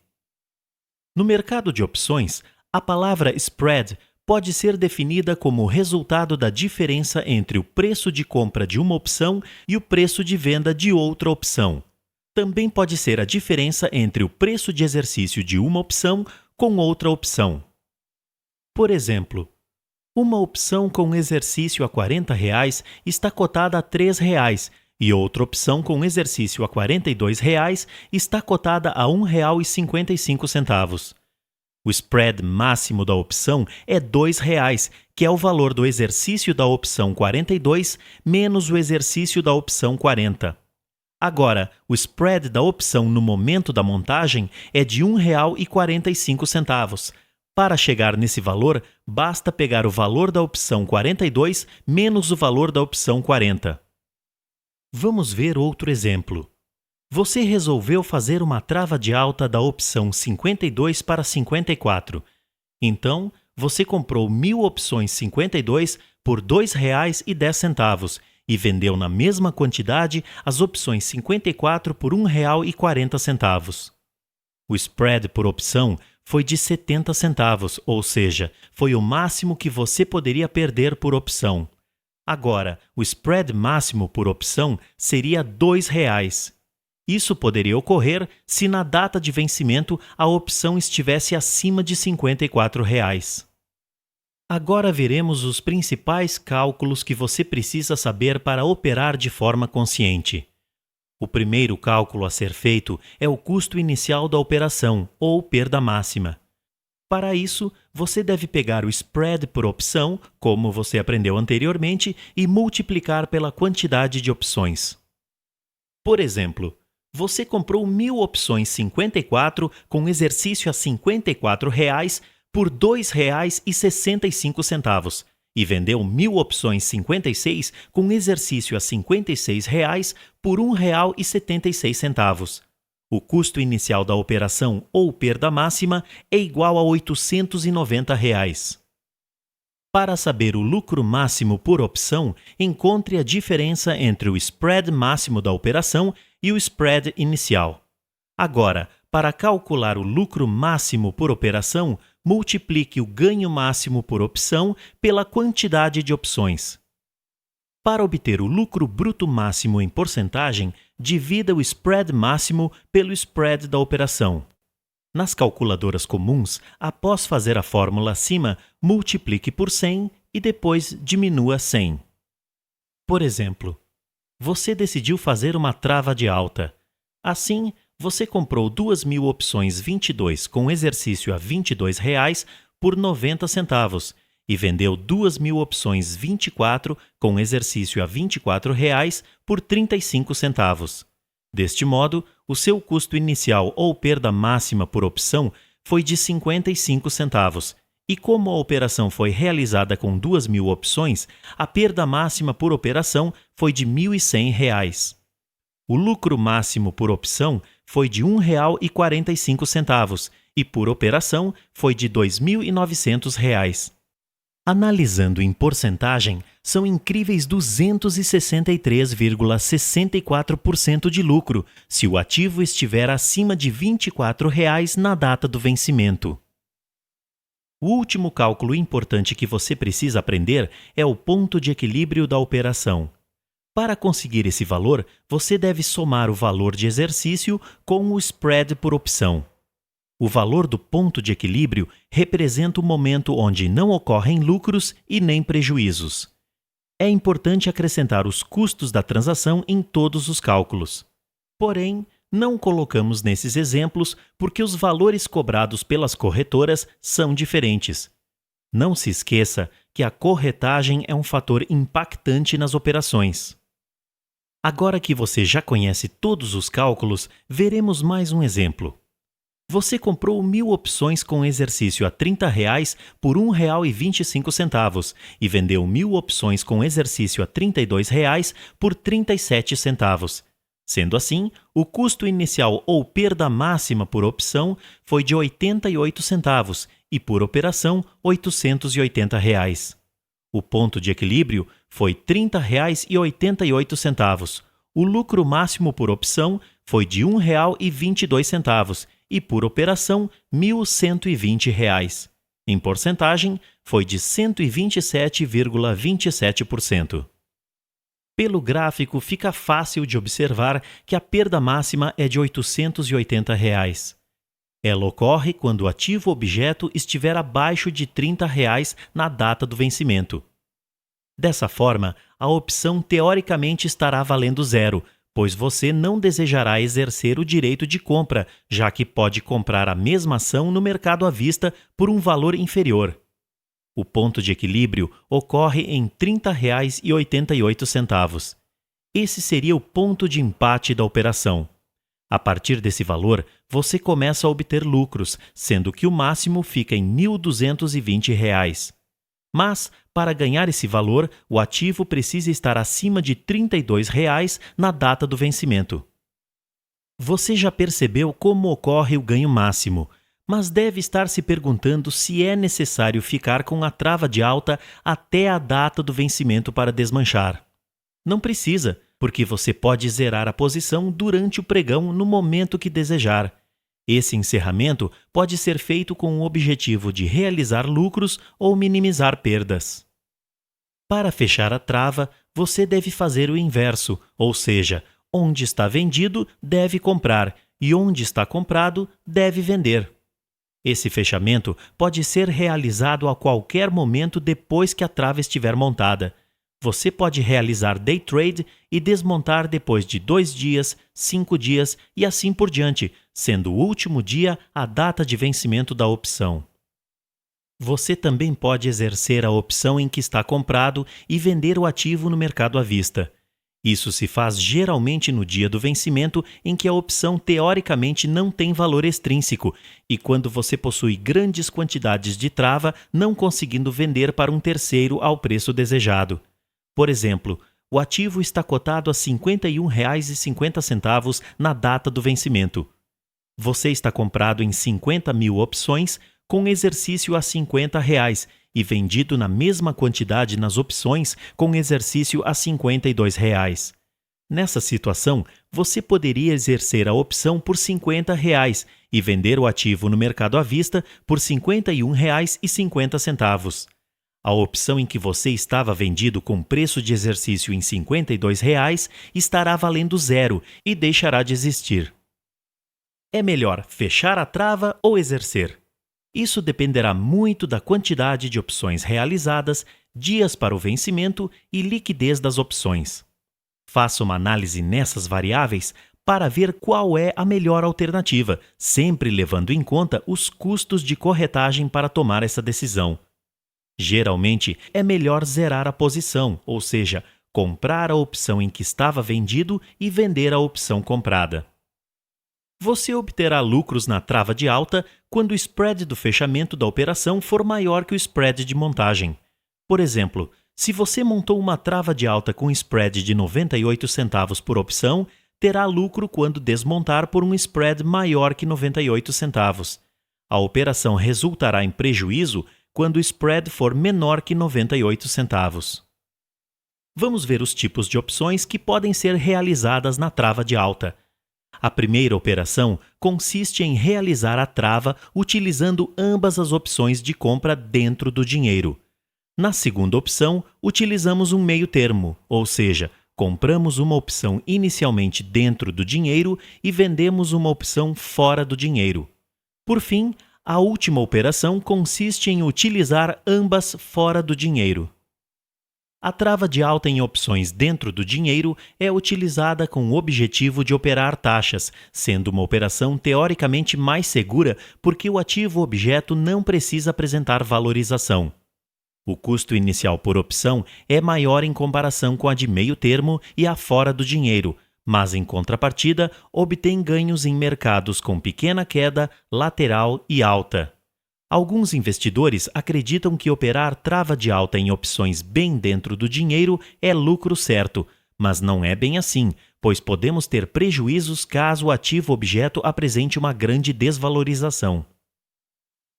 No mercado de opções, a palavra spread pode ser definida como o resultado da diferença entre o preço de compra de uma opção e o preço de venda de outra opção. Também pode ser a diferença entre o preço de exercício de uma opção com outra opção. Por exemplo, uma opção com exercício a R$ 40 está cotada a R$ 3 e outra opção com exercício a R$ 42 está cotada a R$ 1,55. O spread máximo da opção é R$ 2, que é o valor do exercício da opção 42 menos o exercício da opção 40. Agora, o spread da opção no momento da montagem é de R$ 1,45. Para chegar nesse valor, basta pegar o valor da opção 42 menos o valor da opção 40. Vamos ver outro exemplo. Você resolveu fazer uma trava de alta da opção 52 para 54. Então, você comprou 1.000 opções 52 por R$ 2,10 e vendeu na mesma quantidade as opções 54 por R$ 1,40. O spread por opção foi de 70 centavos, ou seja, foi o máximo que você poderia perder por opção. Agora, o spread máximo por opção seria R$ 2. Isso poderia ocorrer se na data de vencimento a opção estivesse acima de R$ 54. Agora veremos os principais cálculos que você precisa saber para operar de forma consciente. O primeiro cálculo a ser feito é o custo inicial da operação, ou perda máxima. Para isso, você deve pegar o spread por opção, como você aprendeu anteriormente, e multiplicar pela quantidade de opções. Por exemplo, você comprou 1.000 opções 54 com exercício a R$ 54 por R$ 2,65 e vendeu 1.000 opções 56 com exercício a R$ 56 por R$ 1,76. O custo inicial da operação ou perda máxima é igual a R$ 890. Para saber o lucro máximo por opção, encontre a diferença entre o spread máximo da operação e o spread inicial. Agora, para calcular o lucro máximo por operação, multiplique o ganho máximo por opção pela quantidade de opções. Para obter o lucro bruto máximo em porcentagem, divida o spread máximo pelo spread da operação. Nas calculadoras comuns, após fazer a fórmula acima, multiplique por 100 e depois diminua 100. Por exemplo, você decidiu fazer uma trava de alta. Assim, você comprou 2.000 opções 22 com exercício a R$ 22,00 por 90 centavos e vendeu 2.000 opções 24 com exercício a R$ 24,00 por 35 centavos. Deste modo, o seu custo inicial ou perda máxima por opção foi de 55 centavos, e como a operação foi realizada com 2.000 opções, a perda máxima por operação foi de R$ 1.100. O lucro máximo por opção foi de R$ 1,45 e por operação foi de R$ 2.900. Analisando em porcentagem, são incríveis 263,64% de lucro se o ativo estiver acima de R$ 24,00 na data do vencimento. O último cálculo importante que você precisa aprender é o ponto de equilíbrio da operação. Para conseguir esse valor, você deve somar o valor de exercício com o spread por opção. O valor do ponto de equilíbrio representa o momento onde não ocorrem lucros e nem prejuízos. É importante acrescentar os custos da transação em todos os cálculos. Porém, não colocamos nesses exemplos porque os valores cobrados pelas corretoras são diferentes. Não se esqueça que a corretagem é um fator impactante nas operações. Agora que você já conhece todos os cálculos, veremos mais um exemplo. Você comprou 1.000 opções com exercício a R$ 30,00 por R$ 1,25 e vendeu 1.000 opções com exercício a R$ 32,00 por 37 centavos. Sendo assim, o custo inicial ou perda máxima por opção foi de 88 centavos e por operação R$ 880. O ponto de equilíbrio foi R$ 30,88. O lucro máximo por opção foi de R$ 1,22 e por operação R$ 1.120. Em porcentagem, foi de 127,27%. Pelo gráfico, fica fácil de observar que a perda máxima é de R$ 880. Ela ocorre quando o ativo objeto estiver abaixo de R$ 30,00 na data do vencimento. Dessa forma, a opção teoricamente estará valendo zero, pois você não desejará exercer o direito de compra, já que pode comprar a mesma ação no mercado à vista por um valor inferior. O ponto de equilíbrio ocorre em R$ 30,88. Esse seria o ponto de empate da operação. A partir desse valor, você começa a obter lucros, sendo que o máximo fica em R$ 1.220. Mas, para ganhar esse valor, o ativo precisa estar acima de R$ 32,00 na data do vencimento. Você já percebeu como ocorre o ganho máximo, mas deve estar se perguntando se é necessário ficar com a trava de alta até a data do vencimento para desmanchar. Não precisa, porque você pode zerar a posição durante o pregão no momento que desejar. Esse encerramento pode ser feito com o objetivo de realizar lucros ou minimizar perdas. Para fechar a trava, você deve fazer o inverso, ou seja, onde está vendido, deve comprar, e onde está comprado, deve vender. Esse fechamento pode ser realizado a qualquer momento depois que a trava estiver montada. Você pode realizar day trade e desmontar depois de 2 dias, 5 dias e assim por diante, sendo o último dia a data de vencimento da opção. Você também pode exercer a opção em que está comprado e vender o ativo no mercado à vista. Isso se faz geralmente no dia do vencimento em que a opção teoricamente não tem valor extrínseco e quando você possui grandes quantidades de trava, não conseguindo vender para um terceiro ao preço desejado. Por exemplo, o ativo está cotado a R$ 51,50 na data do vencimento. Você está comprado em 50.000 opções com exercício a R$ 50,00 e vendido na mesma quantidade nas opções com exercício a R$ 52,00. Nessa situação, você poderia exercer a opção por R$ 50 e vender o ativo no mercado à vista por R$ 51,50. A opção em que você estava vendido com preço de exercício em R$ 52 estará valendo zero e deixará de existir. É melhor fechar a trava ou exercer? Isso dependerá muito da quantidade de opções realizadas, dias para o vencimento e liquidez das opções. Faça uma análise nessas variáveis para ver qual é a melhor alternativa, sempre levando em conta os custos de corretagem para tomar essa decisão. Geralmente, é melhor zerar a posição, ou seja, comprar a opção em que estava vendido e vender a opção comprada. Você obterá lucros na trava de alta quando o spread do fechamento da operação for maior que o spread de montagem. Por exemplo, se você montou uma trava de alta com spread de 98 centavos por opção, terá lucro quando desmontar por um spread maior que 98 centavos. A operação resultará em prejuízo quando o spread for menor que 98 centavos. Vamos ver os tipos de opções que podem ser realizadas na trava de alta. A primeira operação consiste em realizar a trava utilizando ambas as opções de compra dentro do dinheiro. Na segunda opção, utilizamos um meio termo, ou seja, compramos uma opção inicialmente dentro do dinheiro e vendemos uma opção fora do dinheiro. Por fim, a última operação consiste em utilizar ambas fora do dinheiro. A trava de alta em opções dentro do dinheiro é utilizada com o objetivo de operar taxas, sendo uma operação teoricamente mais segura porque o ativo objeto não precisa apresentar valorização. O custo inicial por opção é maior em comparação com a de meio termo e a fora do dinheiro, mas em contrapartida obtém ganhos em mercados com pequena queda, lateral e alta. Alguns investidores acreditam que operar trava de alta em opções bem dentro do dinheiro é lucro certo, mas não é bem assim, pois podemos ter prejuízos caso o ativo objeto apresente uma grande desvalorização.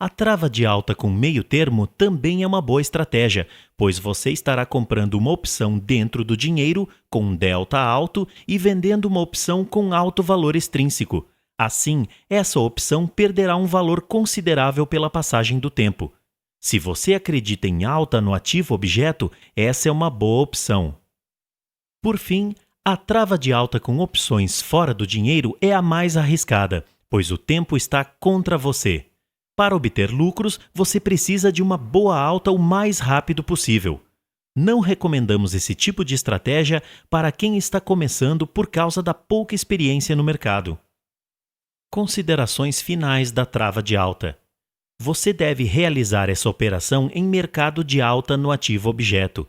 A trava de alta com meio termo também é uma boa estratégia, pois você estará comprando uma opção dentro do dinheiro com um delta alto e vendendo uma opção com alto valor extrínseco. Assim, essa opção perderá um valor considerável pela passagem do tempo. Se você acredita em alta no ativo objeto, essa é uma boa opção. Por fim, a trava de alta com opções fora do dinheiro é a mais arriscada, pois o tempo está contra você. Para obter lucros, você precisa de uma boa alta o mais rápido possível. Não recomendamos esse tipo de estratégia para quem está começando por causa da pouca experiência no mercado. Considerações finais da trava de alta. Você deve realizar essa operação em mercado de alta no ativo objeto.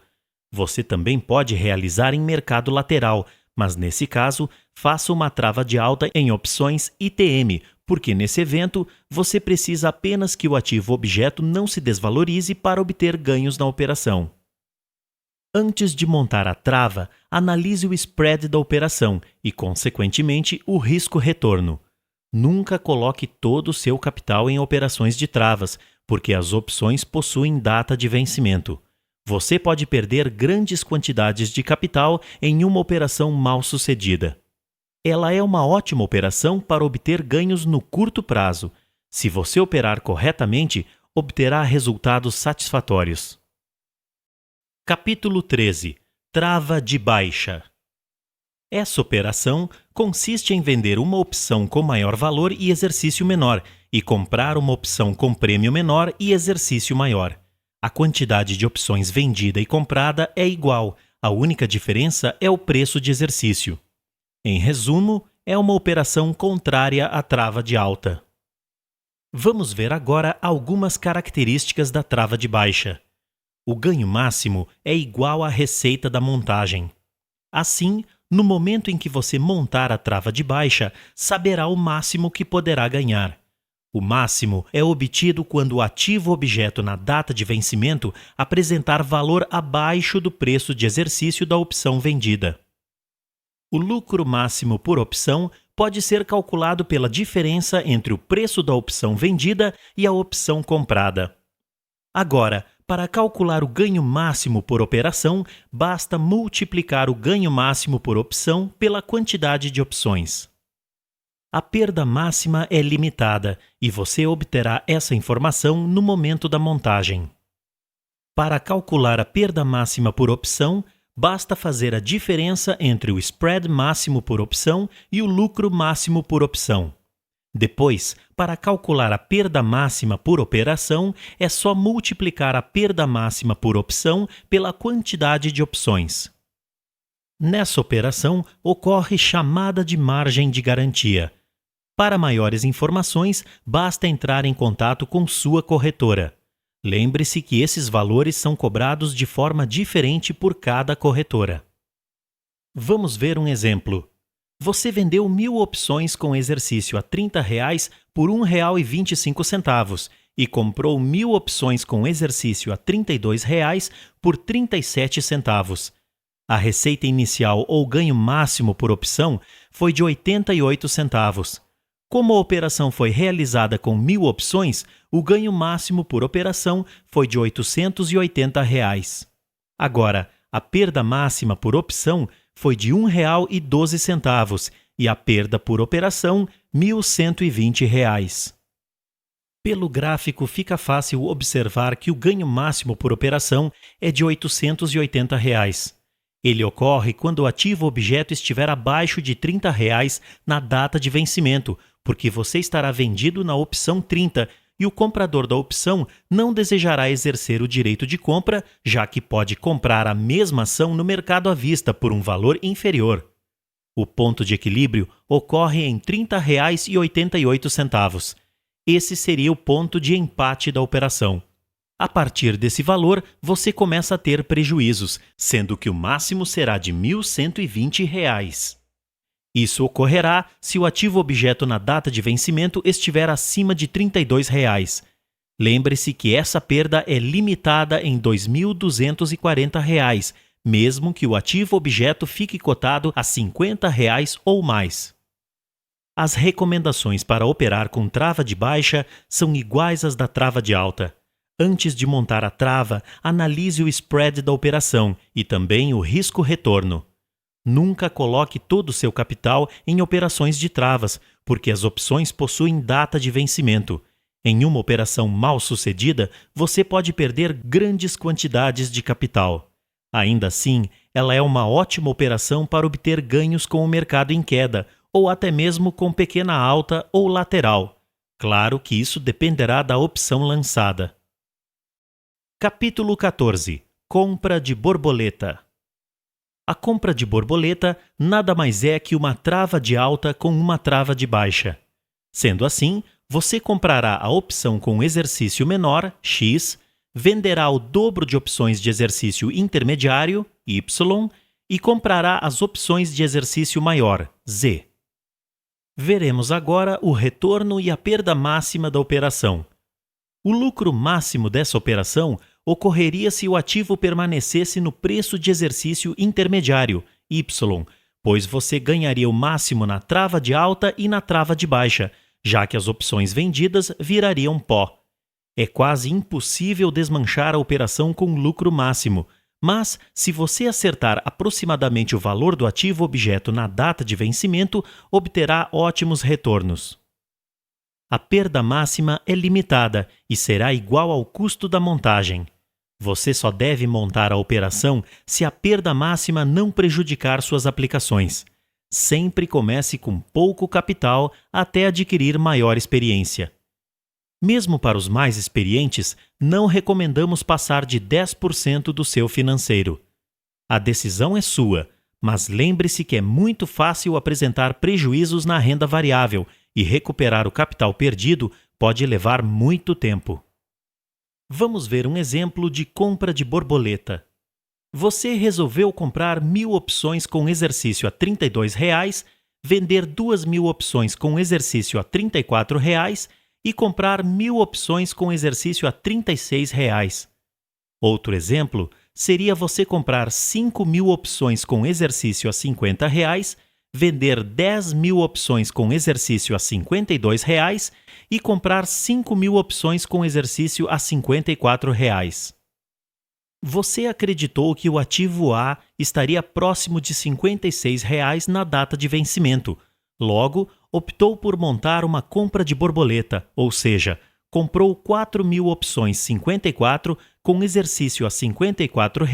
Você também pode realizar em mercado lateral, mas nesse caso, faça uma trava de alta em opções ITM, porque nesse evento você precisa apenas que o ativo objeto não se desvalorize para obter ganhos na operação. Antes de montar a trava, analise o spread da operação e, consequentemente, o risco-retorno. Nunca coloque todo o seu capital em operações de travas, porque as opções possuem data de vencimento. Você pode perder grandes quantidades de capital em uma operação mal sucedida. Ela é uma ótima operação para obter ganhos no curto prazo. Se você operar corretamente, obterá resultados satisfatórios. Capítulo 13. Trava de baixa. Essa operação consiste em vender uma opção com maior valor e exercício menor e comprar uma opção com prêmio menor e exercício maior. A quantidade de opções vendida e comprada é igual, a única diferença é o preço de exercício. Em resumo, é uma operação contrária à trava de alta. Vamos ver agora algumas características da trava de baixa. O ganho máximo é igual à receita da montagem. Assim, no momento em que você montar a trava de baixa, saberá o máximo que poderá ganhar. O máximo é obtido quando o ativo objeto na data de vencimento apresentar valor abaixo do preço de exercício da opção vendida. O lucro máximo por opção pode ser calculado pela diferença entre o preço da opção vendida e a opção comprada. Agora, Para calcular o ganho máximo por operação, basta multiplicar o ganho máximo por opção pela quantidade de opções. A perda máxima é limitada e você obterá essa informação no momento da montagem. Para calcular a perda máxima por opção, basta fazer a diferença entre o spread máximo por opção e o lucro máximo por opção. Depois, para calcular a perda máxima por operação, é só multiplicar a perda máxima por opção pela quantidade de opções. Nessa operação, ocorre chamada de margem de garantia. Para maiores informações, basta entrar em contato com sua corretora. Lembre-se que esses valores são cobrados de forma diferente por cada corretora. Vamos ver um exemplo. Você vendeu 1.000 opções com exercício a R$ 30 por R$ 1,25 e comprou 1.000 opções com exercício a R$ 32 por R$ 37 centavos. A receita inicial ou ganho máximo por opção foi de 88 centavos. Como a operação foi realizada com 1.000 opções, o ganho máximo por operação foi de R$ 880. Agora, a perda máxima por opção foi de R$ 1,12 e a perda por operação, R$ 1.120. Pelo gráfico fica fácil observar que o ganho máximo por operação é de R$ 880. Ele ocorre quando o ativo objeto estiver abaixo de R$ 30 na data de vencimento, porque você estará vendido na opção 30 e o comprador da opção não desejará exercer o direito de compra, já que pode comprar a mesma ação no mercado à vista por um valor inferior. O ponto de equilíbrio ocorre em R$ 30,88. Esse seria o ponto de empate da operação. A partir desse valor, você começa a ter prejuízos, sendo que o máximo será de R$ 1.120. Isso ocorrerá se o ativo objeto na data de vencimento estiver acima de R$ 32. Lembre-se que essa perda é limitada em R$ 2.240, mesmo que o ativo objeto fique cotado a R$ 50 ou mais. As recomendações para operar com trava de baixa são iguais às da trava de alta. Antes de montar a trava, analise o spread da operação e também o risco-retorno. Nunca coloque todo o seu capital em operações de travas, porque as opções possuem data de vencimento. Em uma operação mal sucedida, você pode perder grandes quantidades de capital. Ainda assim, ela é uma ótima operação para obter ganhos com o mercado em queda, ou até mesmo com pequena alta ou lateral. Claro que isso dependerá da opção lançada. Capítulo 14. Compra de borboleta. A compra de borboleta nada mais é que uma trava de alta com uma trava de baixa. Sendo assim, você comprará a opção com exercício menor, X, venderá o dobro de opções de exercício intermediário, Y, e comprará as opções de exercício maior, Z. Veremos agora o retorno e a perda máxima da operação. O lucro máximo dessa operação ocorreria se o ativo permanecesse no preço de exercício intermediário, Y, pois você ganharia o máximo na trava de alta e na trava de baixa, já que as opções vendidas virariam pó. É quase impossível desmanchar a operação com lucro máximo, mas se você acertar aproximadamente o valor do ativo objeto na data de vencimento, obterá ótimos retornos. A perda máxima é limitada e será igual ao custo da montagem. Você só deve montar a operação se a perda máxima não prejudicar suas aplicações. Sempre comece com pouco capital até adquirir maior experiência. Mesmo para os mais experientes, não recomendamos passar de 10% do seu financeiro. A decisão é sua, mas lembre-se que é muito fácil apresentar prejuízos na renda variável e recuperar o capital perdido pode levar muito tempo. Vamos ver um exemplo de compra de borboleta. Você resolveu comprar 1.000 opções com exercício a R$ 32, vender 2.000 opções com exercício a R$ 34 e comprar 1.000 opções com exercício a R$ 36. Outro exemplo seria você comprar 5.000 opções com exercício a R$ 50, vender 10.000 opções com exercício a R$ 52 e comprar 5.000 opções com exercício a R$ 54. Você acreditou que o ativo A estaria próximo de R$ 56 na data de vencimento. Logo, optou por montar uma compra de borboleta, ou seja, comprou 4.000 opções 54 com exercício a R$ 54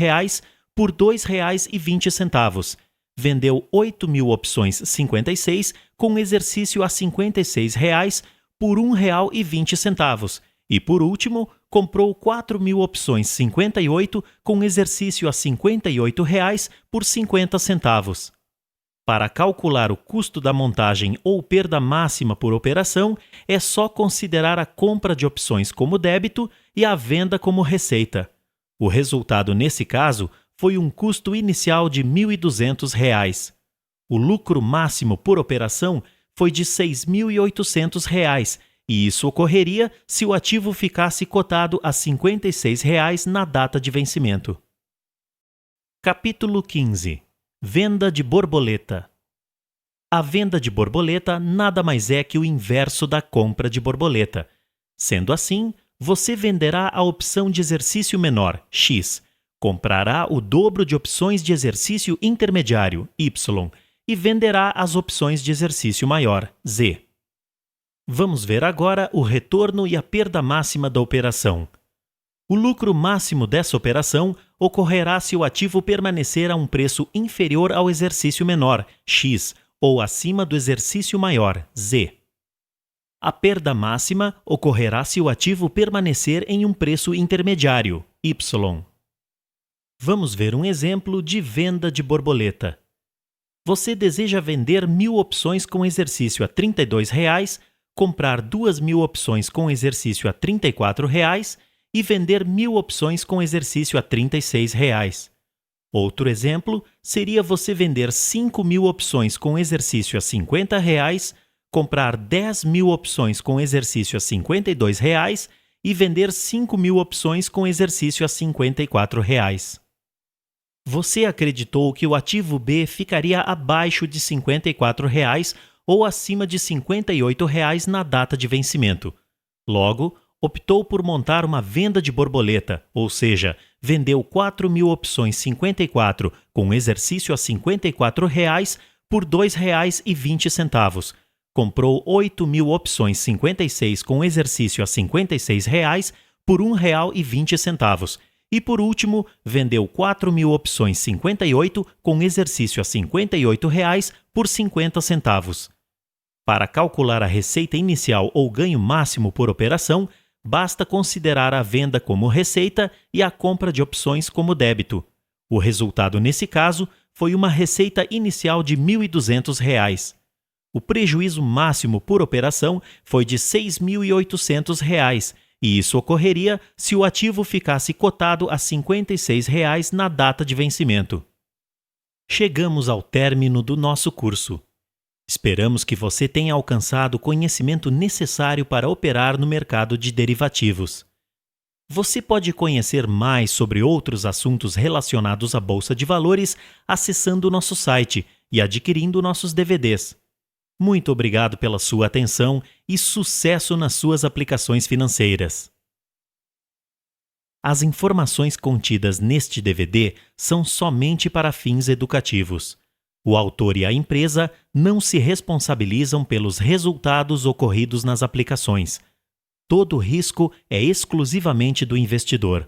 por R$ 2,20. Vendeu 8.000 opções 56 com exercício a R$ 56 por R$ 1,20. E, por último, comprou 4.000 opções 58 com exercício a R$ 58 por 50 centavos. Para calcular o custo da montagem ou perda máxima por operação, é só considerar a compra de opções como débito e a venda como receita. O resultado, nesse caso, foi um custo inicial de R$ 1.200. O lucro máximo por operação foi de R$ 6.800, e isso ocorreria se o ativo ficasse cotado a R$ 56 na data de vencimento. Capítulo 15. Venda de borboleta. A venda de borboleta nada mais é que o inverso da compra de borboleta. Sendo assim, você venderá a opção de exercício menor, X, comprará o dobro de opções de exercício intermediário, Y, e venderá as opções de exercício maior, Z. Vamos ver agora o retorno e a perda máxima da operação. O lucro máximo dessa operação ocorrerá se o ativo permanecer a um preço inferior ao exercício menor, X, ou acima do exercício maior, Z. A perda máxima ocorrerá se o ativo permanecer em um preço intermediário, Y. Vamos ver um exemplo de venda de borboleta. Você deseja vender 1.000 opções com exercício a R$ 32, comprar 2.000 opções com exercício a R$ 34 e vender 1.000 opções com exercício a R$ 36. Outro exemplo seria você vender 5.000 opções com exercício a R$ 50, comprar 10.000 opções com exercício a R$ 52 e vender 5.000 opções com exercício a R$ 54. Você acreditou que o ativo B ficaria abaixo de R$ 54 ou acima de R$ 58 na data de vencimento. Logo, optou por montar uma venda de borboleta, ou seja, vendeu 4.000 opções 54 com exercício a R$ 54 por R$ 2,20. Comprou 8.000 opções 56 com exercício a R$ 56 por R$ 1,20. E, por último, vendeu 4.000 opções 58 com exercício a R$ 58 por 50 centavos. Para calcular a receita inicial ou ganho máximo por operação, basta considerar a venda como receita e a compra de opções como débito. O resultado, nesse caso, foi uma receita inicial de R$ 1.200. O prejuízo máximo por operação foi de R$ 6.800, e isso ocorreria se o ativo ficasse cotado a R$ 56 na data de vencimento. Chegamos ao término do nosso curso. Esperamos que você tenha alcançado o conhecimento necessário para operar no mercado de derivativos. Você pode conhecer mais sobre outros assuntos relacionados à Bolsa de Valores acessando o nosso site e adquirindo nossos DVDs. Muito obrigado pela sua atenção e sucesso nas suas aplicações financeiras. As informações contidas neste DVD são somente para fins educativos. O autor e a empresa não se responsabilizam pelos resultados ocorridos nas aplicações. Todo o risco é exclusivamente do investidor.